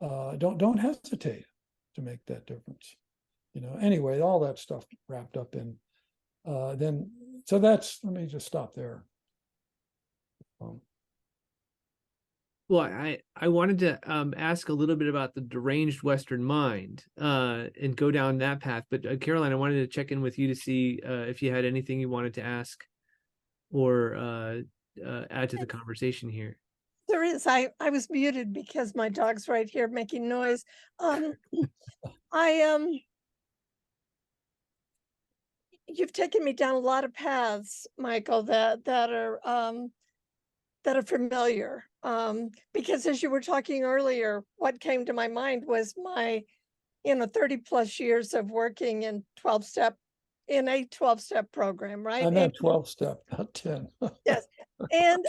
Don't hesitate. to make that difference. Anyway, all that stuff wrapped up in so let me just stop there. Well, I wanted to ask a little bit about the deranged Western mind and go down that path. But Carolyne, I wanted to check in with you to see if you had anything you wanted to ask or add to the conversation here. There is. I was muted because my dog's right here making noise. You've taken me down a lot of paths, Michael, that are familiar. Because as you were talking earlier, what came to my mind was my 30 plus years of working in a 12-step program, right? I meant 12-step, not 10. Yes. And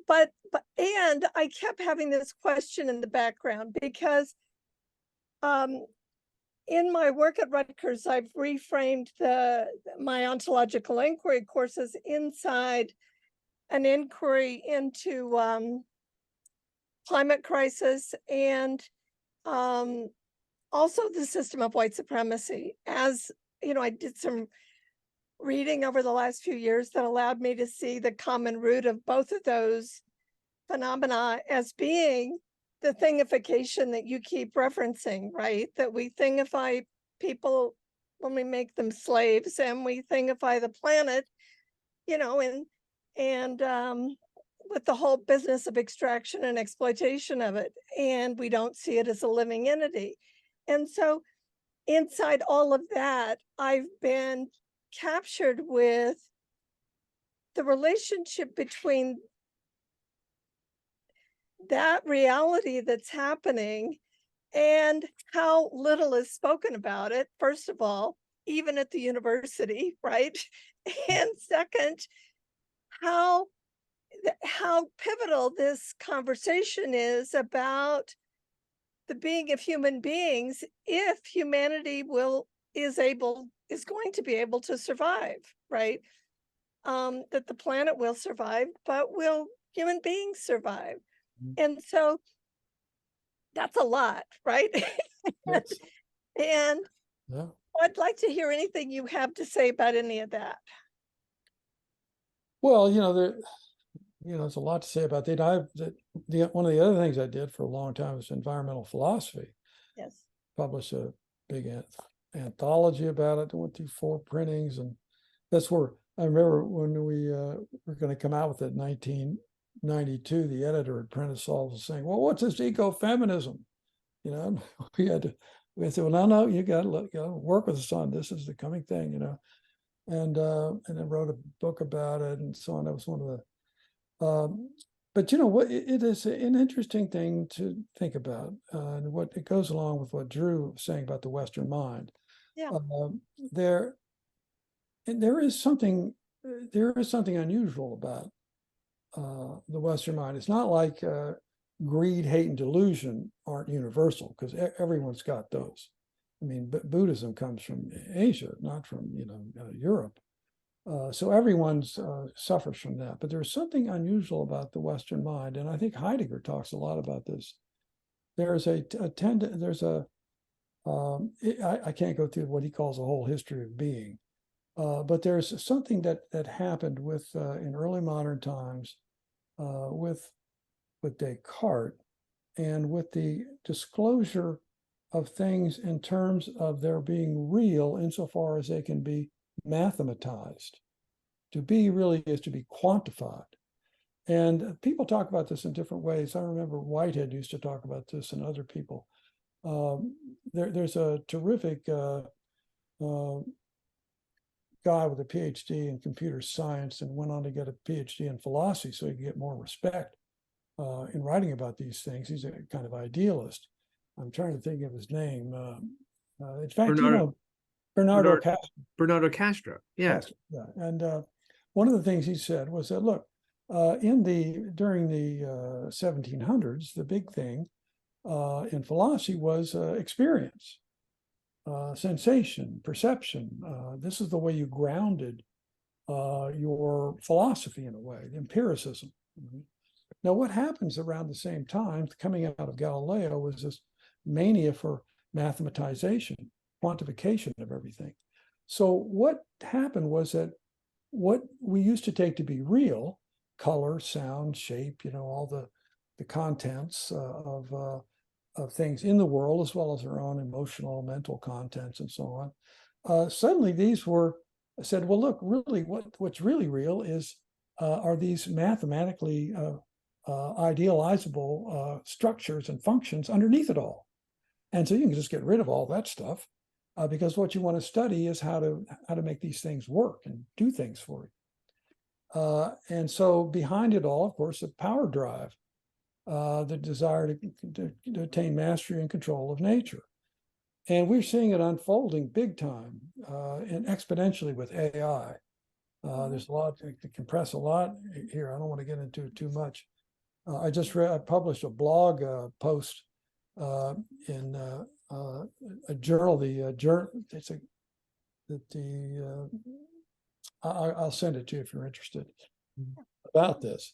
but I kept having this question in the background because in my work at Rutgers, I've reframed my ontological inquiry courses inside an inquiry into climate crisis and also the system of white supremacy. As I did some reading over the last few years that allowed me to see the common root of both of those phenomena as being the thingification that you keep referencing, right? That we thingify people when we make them slaves, and we thingify the planet, and with the whole business of extraction and exploitation of it, and we don't see it as a living entity. And so inside all of that, I've been captured with the relationship between that reality that's happening and how little is spoken about it, first of all, even at the university, right? And second, how pivotal this conversation is about the being of human beings if humanity is going to be able to survive, right? That the planet will survive, but will human beings survive? And so that's a lot, right? Yes. And Yeah. I'd like to hear anything you have to say about any of that. Well, there's a lot to say about that. One of the other things I did for a long time was environmental philosophy. Yes. Published a big anthology about it. Went through 4 printings, and that's where I remember when we were going to come out with it in 1992. The editor at Prentice Hall was saying, "Well, what's this ecofeminism?" We had to say, "Well, no, you got to work with us on this. Is the coming thing, And then wrote a book about it and so on. That was one of the. But what it is an interesting thing to think about, and what it goes along with what Drew was saying about the Western mind. Yeah. There is something unusual about the Western mind. It's not like greed, hate, and delusion aren't universal, because everyone's got those. I mean, Buddhism comes from Asia, not from Europe. So everyone suffers from that. But there's something unusual about the Western mind, and I think Heidegger talks a lot about this. There's I can't go through what he calls a whole history of being, but there's something that happened with in early modern times with Descartes, and with the disclosure of things in terms of their being real insofar as they can be mathematized. To be really is to be quantified. And people talk about this in different ways. I remember Whitehead used to talk about this, and other people. There's a terrific guy with a PhD in computer science, and went on to get a PhD in philosophy so he could get more respect in writing about these things. He's a kind of idealist. I'm trying to think of his name. In fact, Bernardo Castro. Yeah. Castro, yeah. And one of the things he said was that, look, during the 1700s, the big thing in philosophy was experience, sensation, perception. This is the way you grounded your philosophy in a way, empiricism. Now, what happens around the same time, coming out of Galileo, was this mania for mathematization, quantification of everything. So what happened was that what we used to take to be real, color, sound, shape, all the contents of things in the world, as well as our own emotional, mental contents and so on. Suddenly these were said, well, look, really what's really real are these mathematically idealizable structures and functions underneath it all. And so you can just get rid of all that stuff because what you want to study is how to make these things work and do things for you. And so behind it all, of course, the power drive, the desire to attain mastery and control of nature. And we're seeing it unfolding big time and exponentially with AI. There's a lot to compress a lot here. I don't want to get into it too much. I published a blog post in a journal. I'll send it to you if you're interested about this.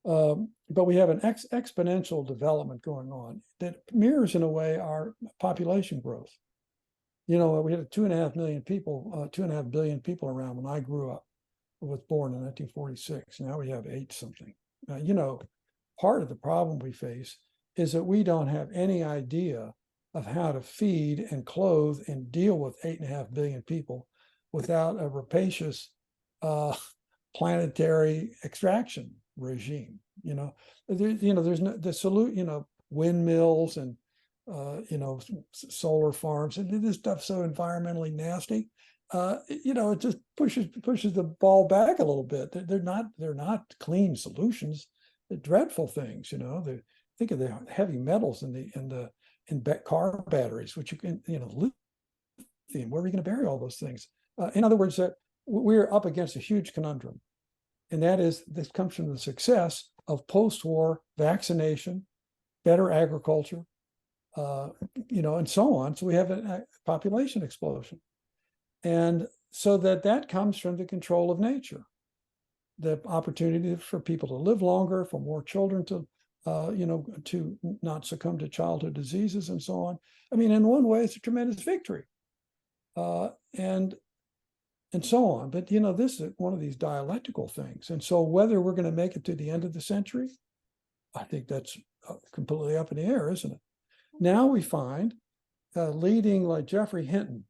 But we have an exponential development going on that mirrors, in a way, our population growth. We had 2.5 million people, 2.5 billion people around when I grew up. I was born in 1946. Now we have 8 something. Part of the problem we face is that we don't have any idea of how to feed and clothe and deal with 8.5 billion people without a rapacious planetary extraction regime. There's no windmills and solar farms, and this stuff's so environmentally nasty. It just pushes the ball back a little bit. They're not clean solutions. They're dreadful things. Think of the heavy metals in car batteries, which you can, lithium. Where are we going to bury all those things? In other words, that we're up against a huge conundrum, and that is this comes from the success of post-war vaccination, better agriculture, and so on. So we have a population explosion, and so that comes from the control of nature, the opportunity for people to live longer, for more children to not succumb to childhood diseases and so on. I mean, in one way, it's a tremendous victory, and so on. But this is one of these dialectical things, and so whether we're going to make it to the end of the century, I think that's completely up in the air, isn't it? Now we find leading like Geoffrey Hinton,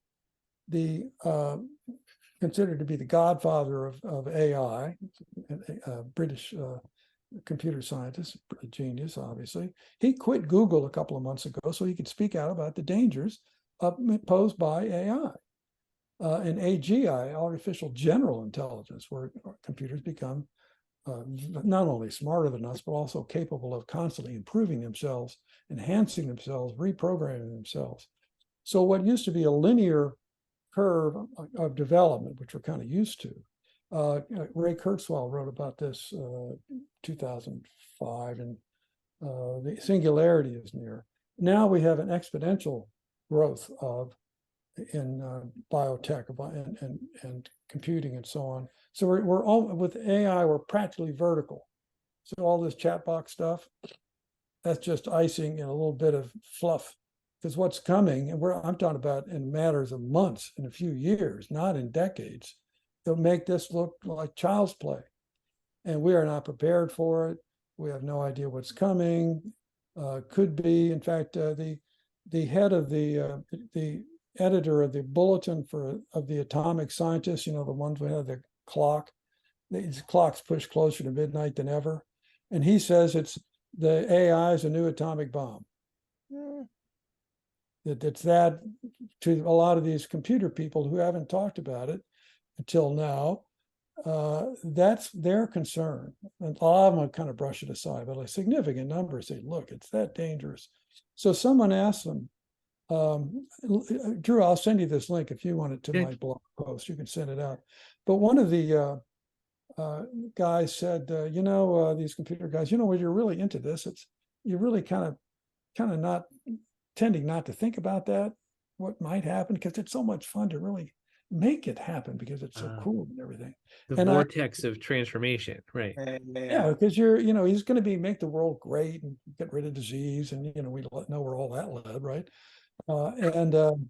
considered to be the godfather of AI, a British computer scientist, a genius, obviously. He quit Google a couple of months ago so he could speak out about the dangers posed by AI and AGI, artificial general intelligence, where computers become not only smarter than us, but also capable of constantly improving themselves, enhancing themselves, reprogramming themselves. So what used to be a linear curve of development, which we're kind of used to. Ray Kurzweil wrote about this 2005, and the singularity is near. Now we have an exponential growth in biotech and computing and so on. So we're all with AI, we're practically vertical. So all this chat box stuff, that's just icing and a little bit of fluff. Because what's coming, and I'm talking about in matters of months, in a few years, not in decades, they'll make this look like child's play. And we are not prepared for it. We have no idea what's coming. Could be, in fact, the head of the editor of the bulletin of the atomic scientists, the ones who have the clock, these clocks push closer to midnight than ever. And he says the AI is a new atomic bomb. It's that to a lot of these computer people who haven't talked about it until now, that's their concern. And a lot of them kind of brush it aside, but a significant number say, look, it's that dangerous. So someone asked them, Drew, I'll send you this link if you want it to my blog post, you can send it out. But one of the guys said, these computer guys, when you're really into this, you're really kind of not tending not to think about that, what might happen, because it's so much fun to really make it happen because it's so cool and everything. The vortex of transformation, right? Yeah, because he's going to make the world great and get rid of disease, and we know where all that led, right? and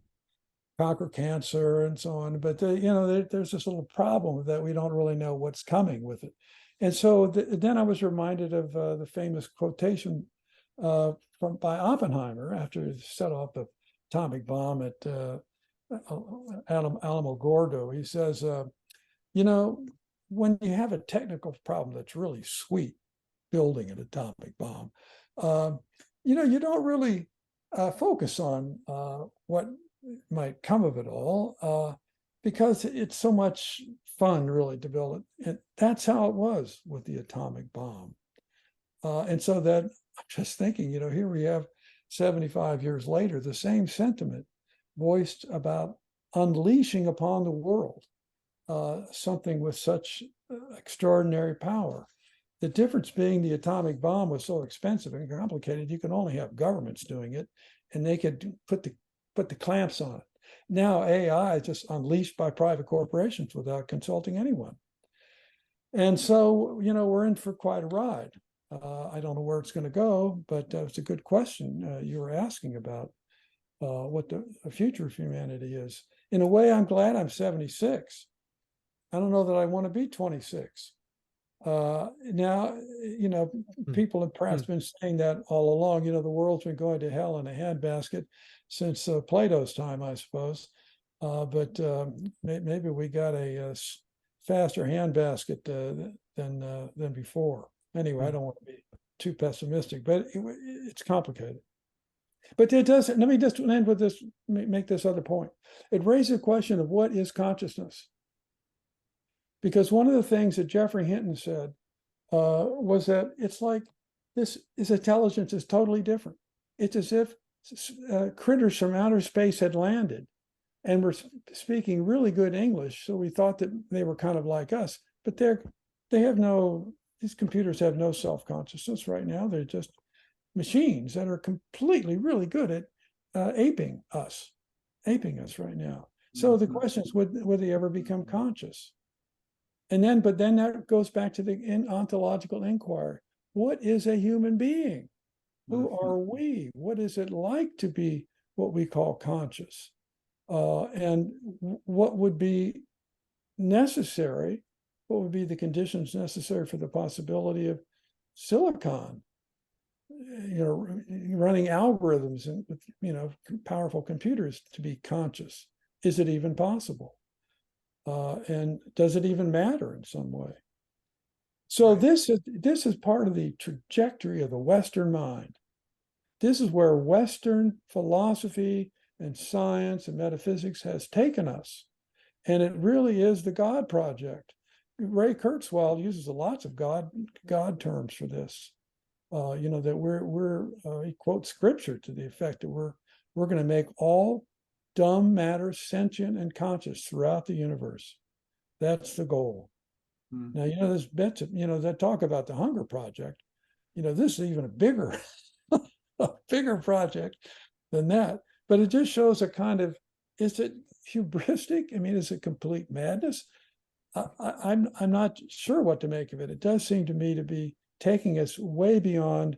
conquer cancer and so on. But there's this little problem that we don't really know what's coming with it. And so then I was reminded of the famous quotation by Oppenheimer after he set off the atomic bomb at Alamogordo. He says, when you have a technical problem that's really sweet, building an atomic bomb, you don't really focus on what might come of it all, because it's so much fun really to build it. And that's how it was with the atomic bomb. And so that I'm just thinking, here we have 75 years later, the same sentiment voiced about unleashing upon the world something with such extraordinary power. The difference being the atomic bomb was so expensive and complicated, you can only have governments doing it, and they could put the clamps on it. Now AI is just unleashed by private corporations without consulting anyone. And so, we're in for quite a ride. I don't know where it's going to go, but it's a good question you were asking about what the future of humanity is. In a way, I'm glad I'm 76. I don't know that I want to be 26. Now, people have perhaps been saying that all along. The world's been going to hell in a handbasket since Plato's time, I suppose. But maybe we got a faster handbasket than before. Anyway, I don't want to be too pessimistic, but it's complicated. But it does. Let me just end with this. Make this other point. It raises a question of what is consciousness. Because one of the things that Geoffrey Hinton said was that it's like this intelligence is totally different. It's as if critters from outer space had landed and were speaking really good English. So we thought that they were kind of like us, but these computers have no self-consciousness right now. They're just machines that are completely really good at aping us right now. So the question is, would they ever become conscious? But then that goes back to the ontological inquiry. What is a human being? Who are we? What is it like to be what we call conscious? And what would be necessary? What would be the conditions necessary for the possibility of silicon, running algorithms and with, powerful computers to be conscious? Is it even possible? And does it even matter in some way? So this is part of the trajectory of the Western mind. This is where Western philosophy and science and metaphysics has taken us. And it really is the God project. Ray Kurzweil uses lots of God terms for this. That he quotes scripture to the effect that we're going to make all dumb matter sentient and conscious throughout the universe. That's the goal. Now, there's bits of, that talk about the Hunger Project. This is even a bigger project than that. But it just shows a kind of, is it hubristic? I mean, is it complete madness? I'm not sure what to make of it. It does seem to me to be taking us way beyond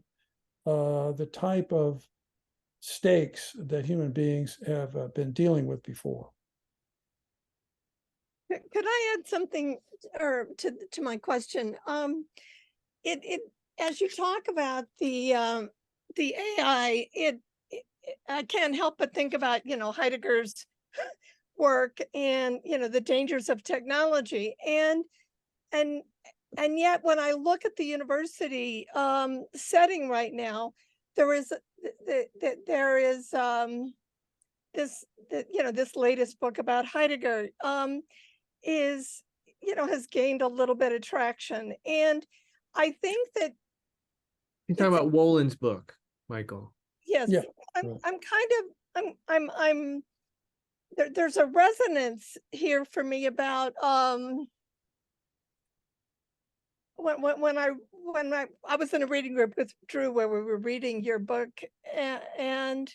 the type of stakes that human beings have been dealing with before. Could I add something to my question? It as you talk about the AI, I can't help but think about Heidegger's work and the dangers of technology, and yet when I look at the university setting right now, there is this latest book about Heidegger has gained a little bit of traction, and I think that you're talking about Wolin's book, Michael. Yes, yeah. I'm there's a resonance here for me about when I was in a reading group with Drew where we were reading your book, and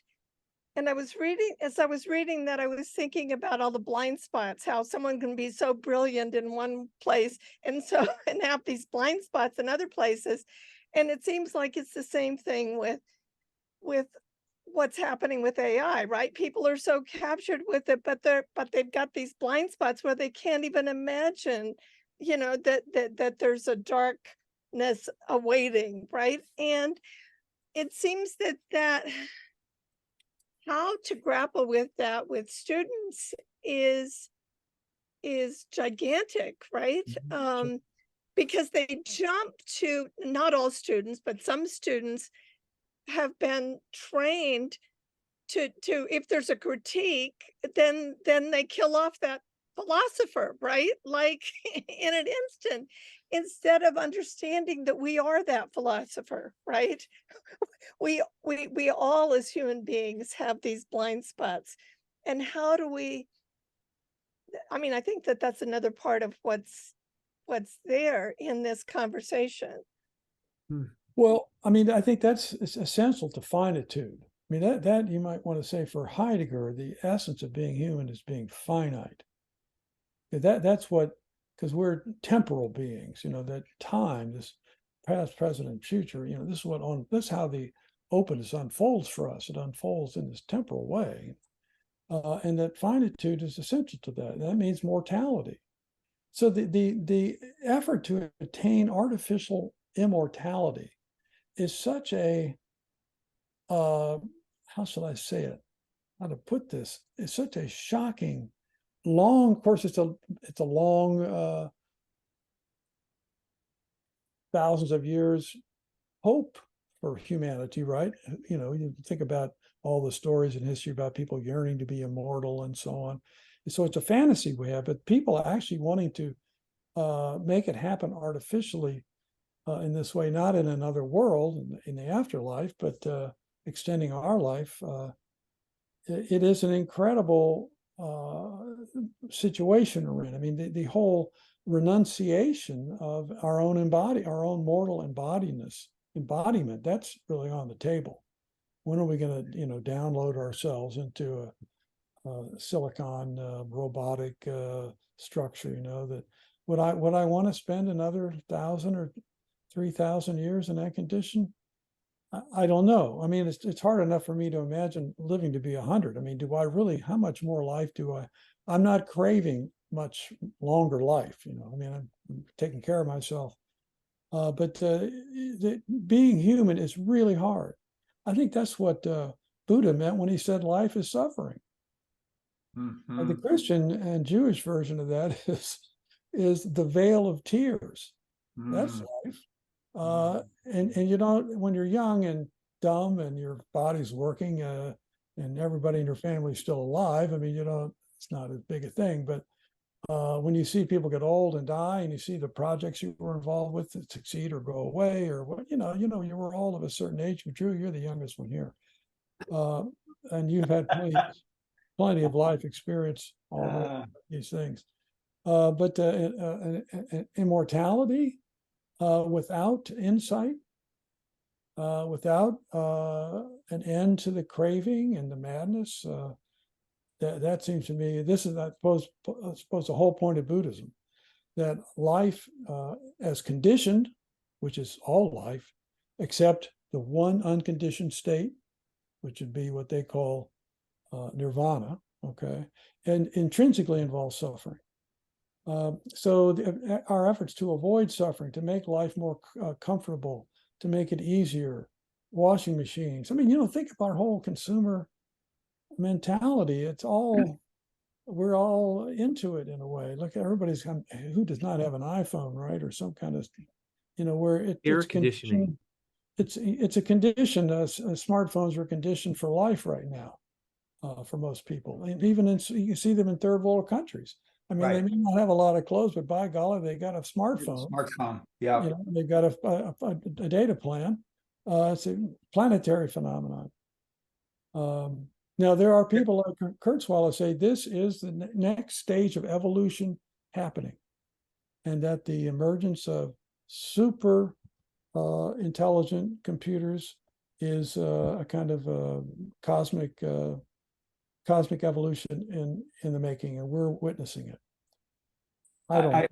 I was reading that, I was thinking about all the blind spots, how someone can be so brilliant in one place and have these blind spots in other places. And it seems like it's the same thing with what's happening with AI, right? People are so captured with it, but they've got these blind spots where they can't even imagine, that there's a darkness awaiting, right? And it seems that how to grapple with that with students is gigantic, right? Because they jump to, not all students, but some students have been trained to if there's a critique, then they kill off that philosopher, right? Like in an instant, instead of understanding that we are that philosopher, right? We all as human beings have these blind spots. And how do we, I mean, I think that that's another part of what's there in this conversation. Well, I mean, I think it's essential to finitude. I mean, that you might want to say for Heidegger, the essence of being human is being finite. That's what, because we're temporal beings, that time, this past, present, and future, this is how the openness unfolds for us. It unfolds in this temporal way. And that finitude is essential to that. That means mortality. So the effort to attain artificial immortality is such a, how shall I say it? How to put this? It's such a shocking, long, of course, it's a long, thousands of years hope for humanity, right? You think about all the stories in history about people yearning to be immortal and so on. So it's a fantasy we have, but people are actually wanting to make it happen artificially in this way, not in another world, in the afterlife, but extending our life. It is an incredible situation we're in. I mean, the whole renunciation of our own mortal embodiment, that's really on the table. When are we going to, download ourselves into a silicon robotic structure? That would I want to spend another 1,000 or 3,000 years in that condition? I don't know. I mean, it's hard enough for me to imagine living to be 100. I mean, how much more life I'm not craving much longer life. I mean, I'm taking care of myself. But being human is really hard. I think that's what Buddha meant when he said life is suffering. And the Christian and Jewish version of that is the veil of tears. That's life. And when you're young and dumb and your body's working and everybody in your family is still alive, I mean, it's not as big a thing. But when you see people get old and die, and you see the projects you were involved with that succeed or go away, or what, you were all of a certain age. Drew, you're the youngest one here, and you've had plenty of life experience, all these things. But immortality without insight, without an end to the craving and the madness, that seems to me, this is, I suppose, the whole point of Buddhism, that life as conditioned, which is all life, except the one unconditioned state, which would be what they call nirvana, okay, and intrinsically involves suffering. So our efforts to avoid suffering, to make life more comfortable, to make it easier, washing machines. I mean, think of our whole consumer mentality. We're all into it in a way. Look, who does not have an iPhone, right? Or some kind of, where air it's conditioning. It's a condition. Smartphones are conditioned for life right now for most people. And even you see them in third world countries. I mean, They may not have a lot of clothes, but by golly, they got a smartphone. Yeah. They've got a data plan. It's a planetary phenomenon. Now, there are people like Kurzweil say this is the next stage of evolution happening, and that the emergence of super intelligent computers is a kind of cosmic evolution in the making, and we're witnessing it. I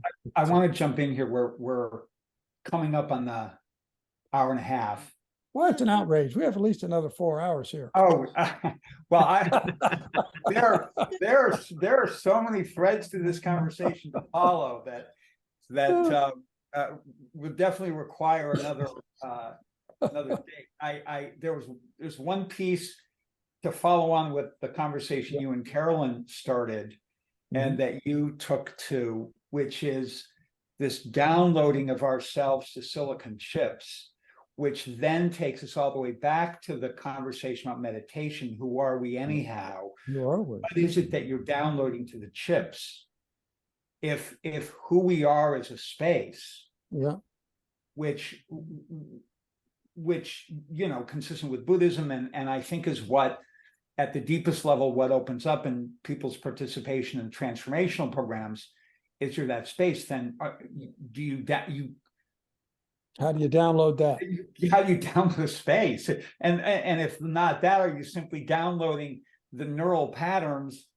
want to jump in here. We're coming up on the hour and a half. Why, it's an outrage. We have at least another 4 hours here. Oh, well, there are so many threads to this conversation to follow that would definitely require another date. There's one piece to follow on with the conversation you and Carolyne started, and that you took to, which is this downloading of ourselves to silicon chips, which then takes us all the way back to the conversation about meditation. Who are we anyhow? Who are we? What is it that you're downloading to the chips? If who we are is a space, which consistent with Buddhism, and I think is what, at the deepest level, what opens up in people's participation in transformational programs, is you're that space. Then how do you download that? How do you download the space? And if not that, are you simply downloading the neural patterns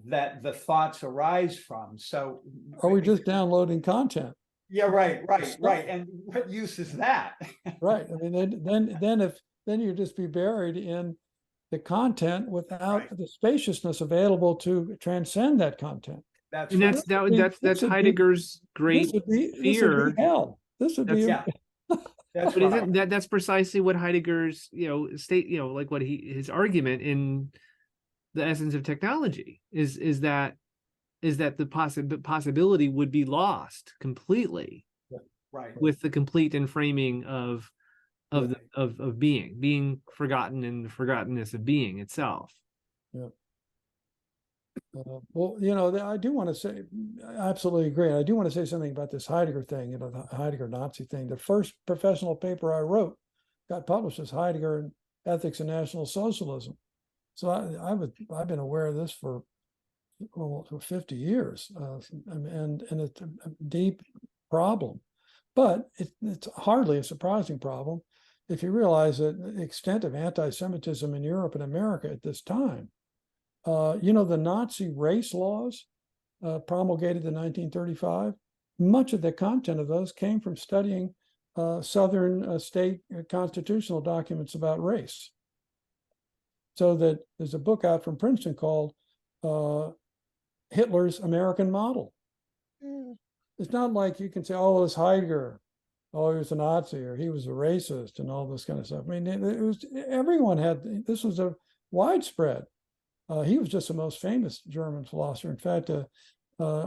that the thoughts arise from? So are we just downloading content? Yeah, right. And what use is that? Right. I mean, then you just be buried in the content without the spaciousness available to transcend that content. That's Heidegger's great fear. This would be hell. This would be that's precisely what Heidegger's like what his argument in The Essence of Technology is that the possibility would be lost completely, with the complete enframing of being forgotten, and the forgottenness of being itself. Well, I do want to say, I absolutely agree. I do want to say something about this Heidegger thing, the Heidegger Nazi thing. The first professional paper I wrote got published as Heidegger and Ethics and National Socialism. So I've been aware of this for 50 years, and it's a deep problem. But it's hardly a surprising problem if you realize that the extent of anti-Semitism in Europe and America at this time. The Nazi race laws promulgated in 1935, much of the content of those came from studying Southern state constitutional documents about race. So that there's a book out from Princeton called Hitler's American Model. It's not like you can say, oh, it's Heidegger, oh, he was a Nazi, or he was a racist, and all this kind of stuff. I mean, everyone had, this was a widespread. He was just the most famous German philosopher. In fact, a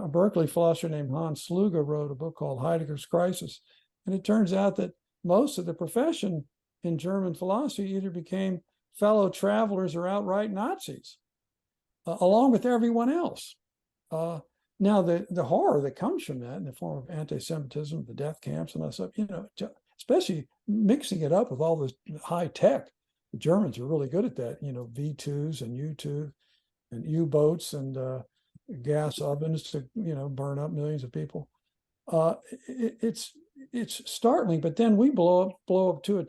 Berkeley philosopher named Hans Sluga wrote a book called Heidegger's Crisis. And it turns out that most of the profession in German philosophy either became fellow travelers or outright Nazis, along with everyone else. Now, the horror that comes from that in the form of anti-Semitism, the death camps and that stuff, especially mixing it up with all this high tech. The Germans are really good at that, V2s and U2 and U-boats and gas ovens to, burn up millions of people. It's startling, but then we blow up two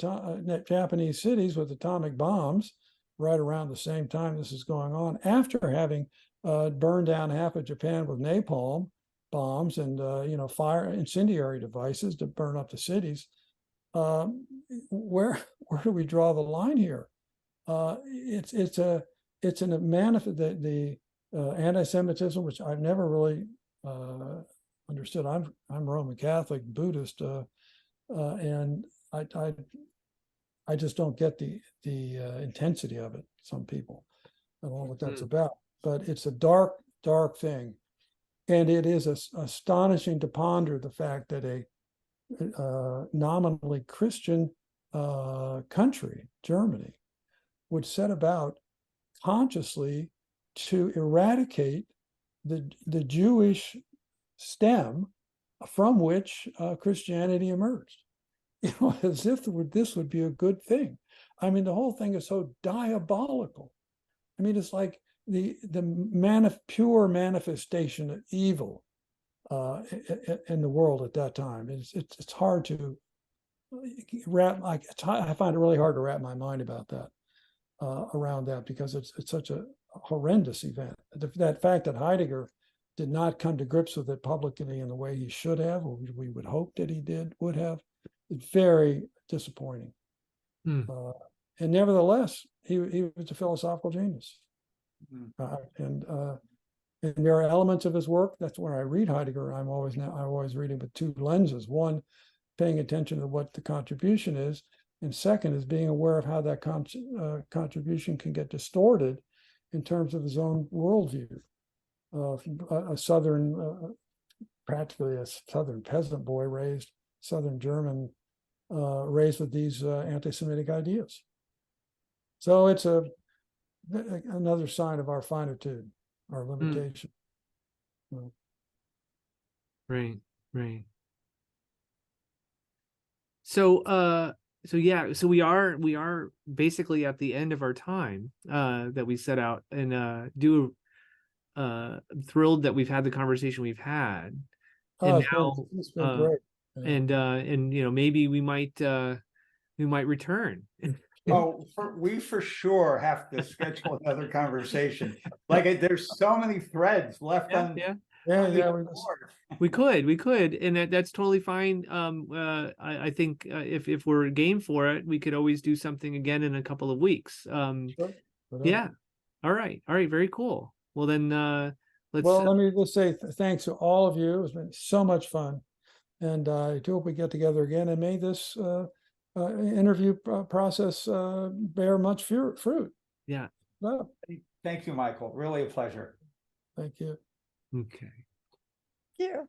Japanese cities with atomic bombs right around the same time this is going on, after having burned down half of Japan with napalm bombs and fire incendiary devices to burn up the cities. Where do we draw the line here? It's a manifest the anti-Semitism, which I've never really understood. I'm Roman Catholic, Buddhist, and I just don't get the intensity of it. Some people, I don't know what that's about, but it's a dark thing, and it is astonishing to ponder the fact that a nominally Christian country, Germany, would set about consciously to eradicate the Jewish stem from which Christianity emerged, as if this would be a good thing. I mean, the whole thing is so diabolical. I mean, it's like the pure manifestation of evil in the world at that time. It's hard to I find it really hard to wrap my mind about that, around that, because it's such a horrendous event. That fact that Heidegger did not come to grips with it publicly in the way he should have, or we would hope that he would have, it's very disappointing. Hmm. And nevertheless, he was a philosophical genius. Mhm. And there are elements of his work. That's when I read Heidegger. I'm always reading with two lenses. One, paying attention to what the contribution is, and second is being aware of how that contribution can get distorted in terms of his own worldview. A Southern, practically a Southern peasant boy raised, Southern German, raised with these anti-Semitic ideas. So it's another sign of our finitude, our limitation. Right, right. So yeah, so we are basically at the end of our time that we set out, and I'm thrilled that we've had the conversation we've had. And It's been great. Yeah. and maybe we might return. Oh, we for sure have to schedule another conversation. Like there's so many threads left on. We could, and that's totally fine. I think if we're game for it, we could always do something again in a couple of weeks. Sure. Yeah. All right. Very cool. Well then, let's. Well, let me just say thanks to all of you. It's been so much fun, and I do hope we get together again. And may this interview process bear much fruit. Yeah. Well, Thank you, Michael. Really a pleasure. thank you. Okay. Thank you.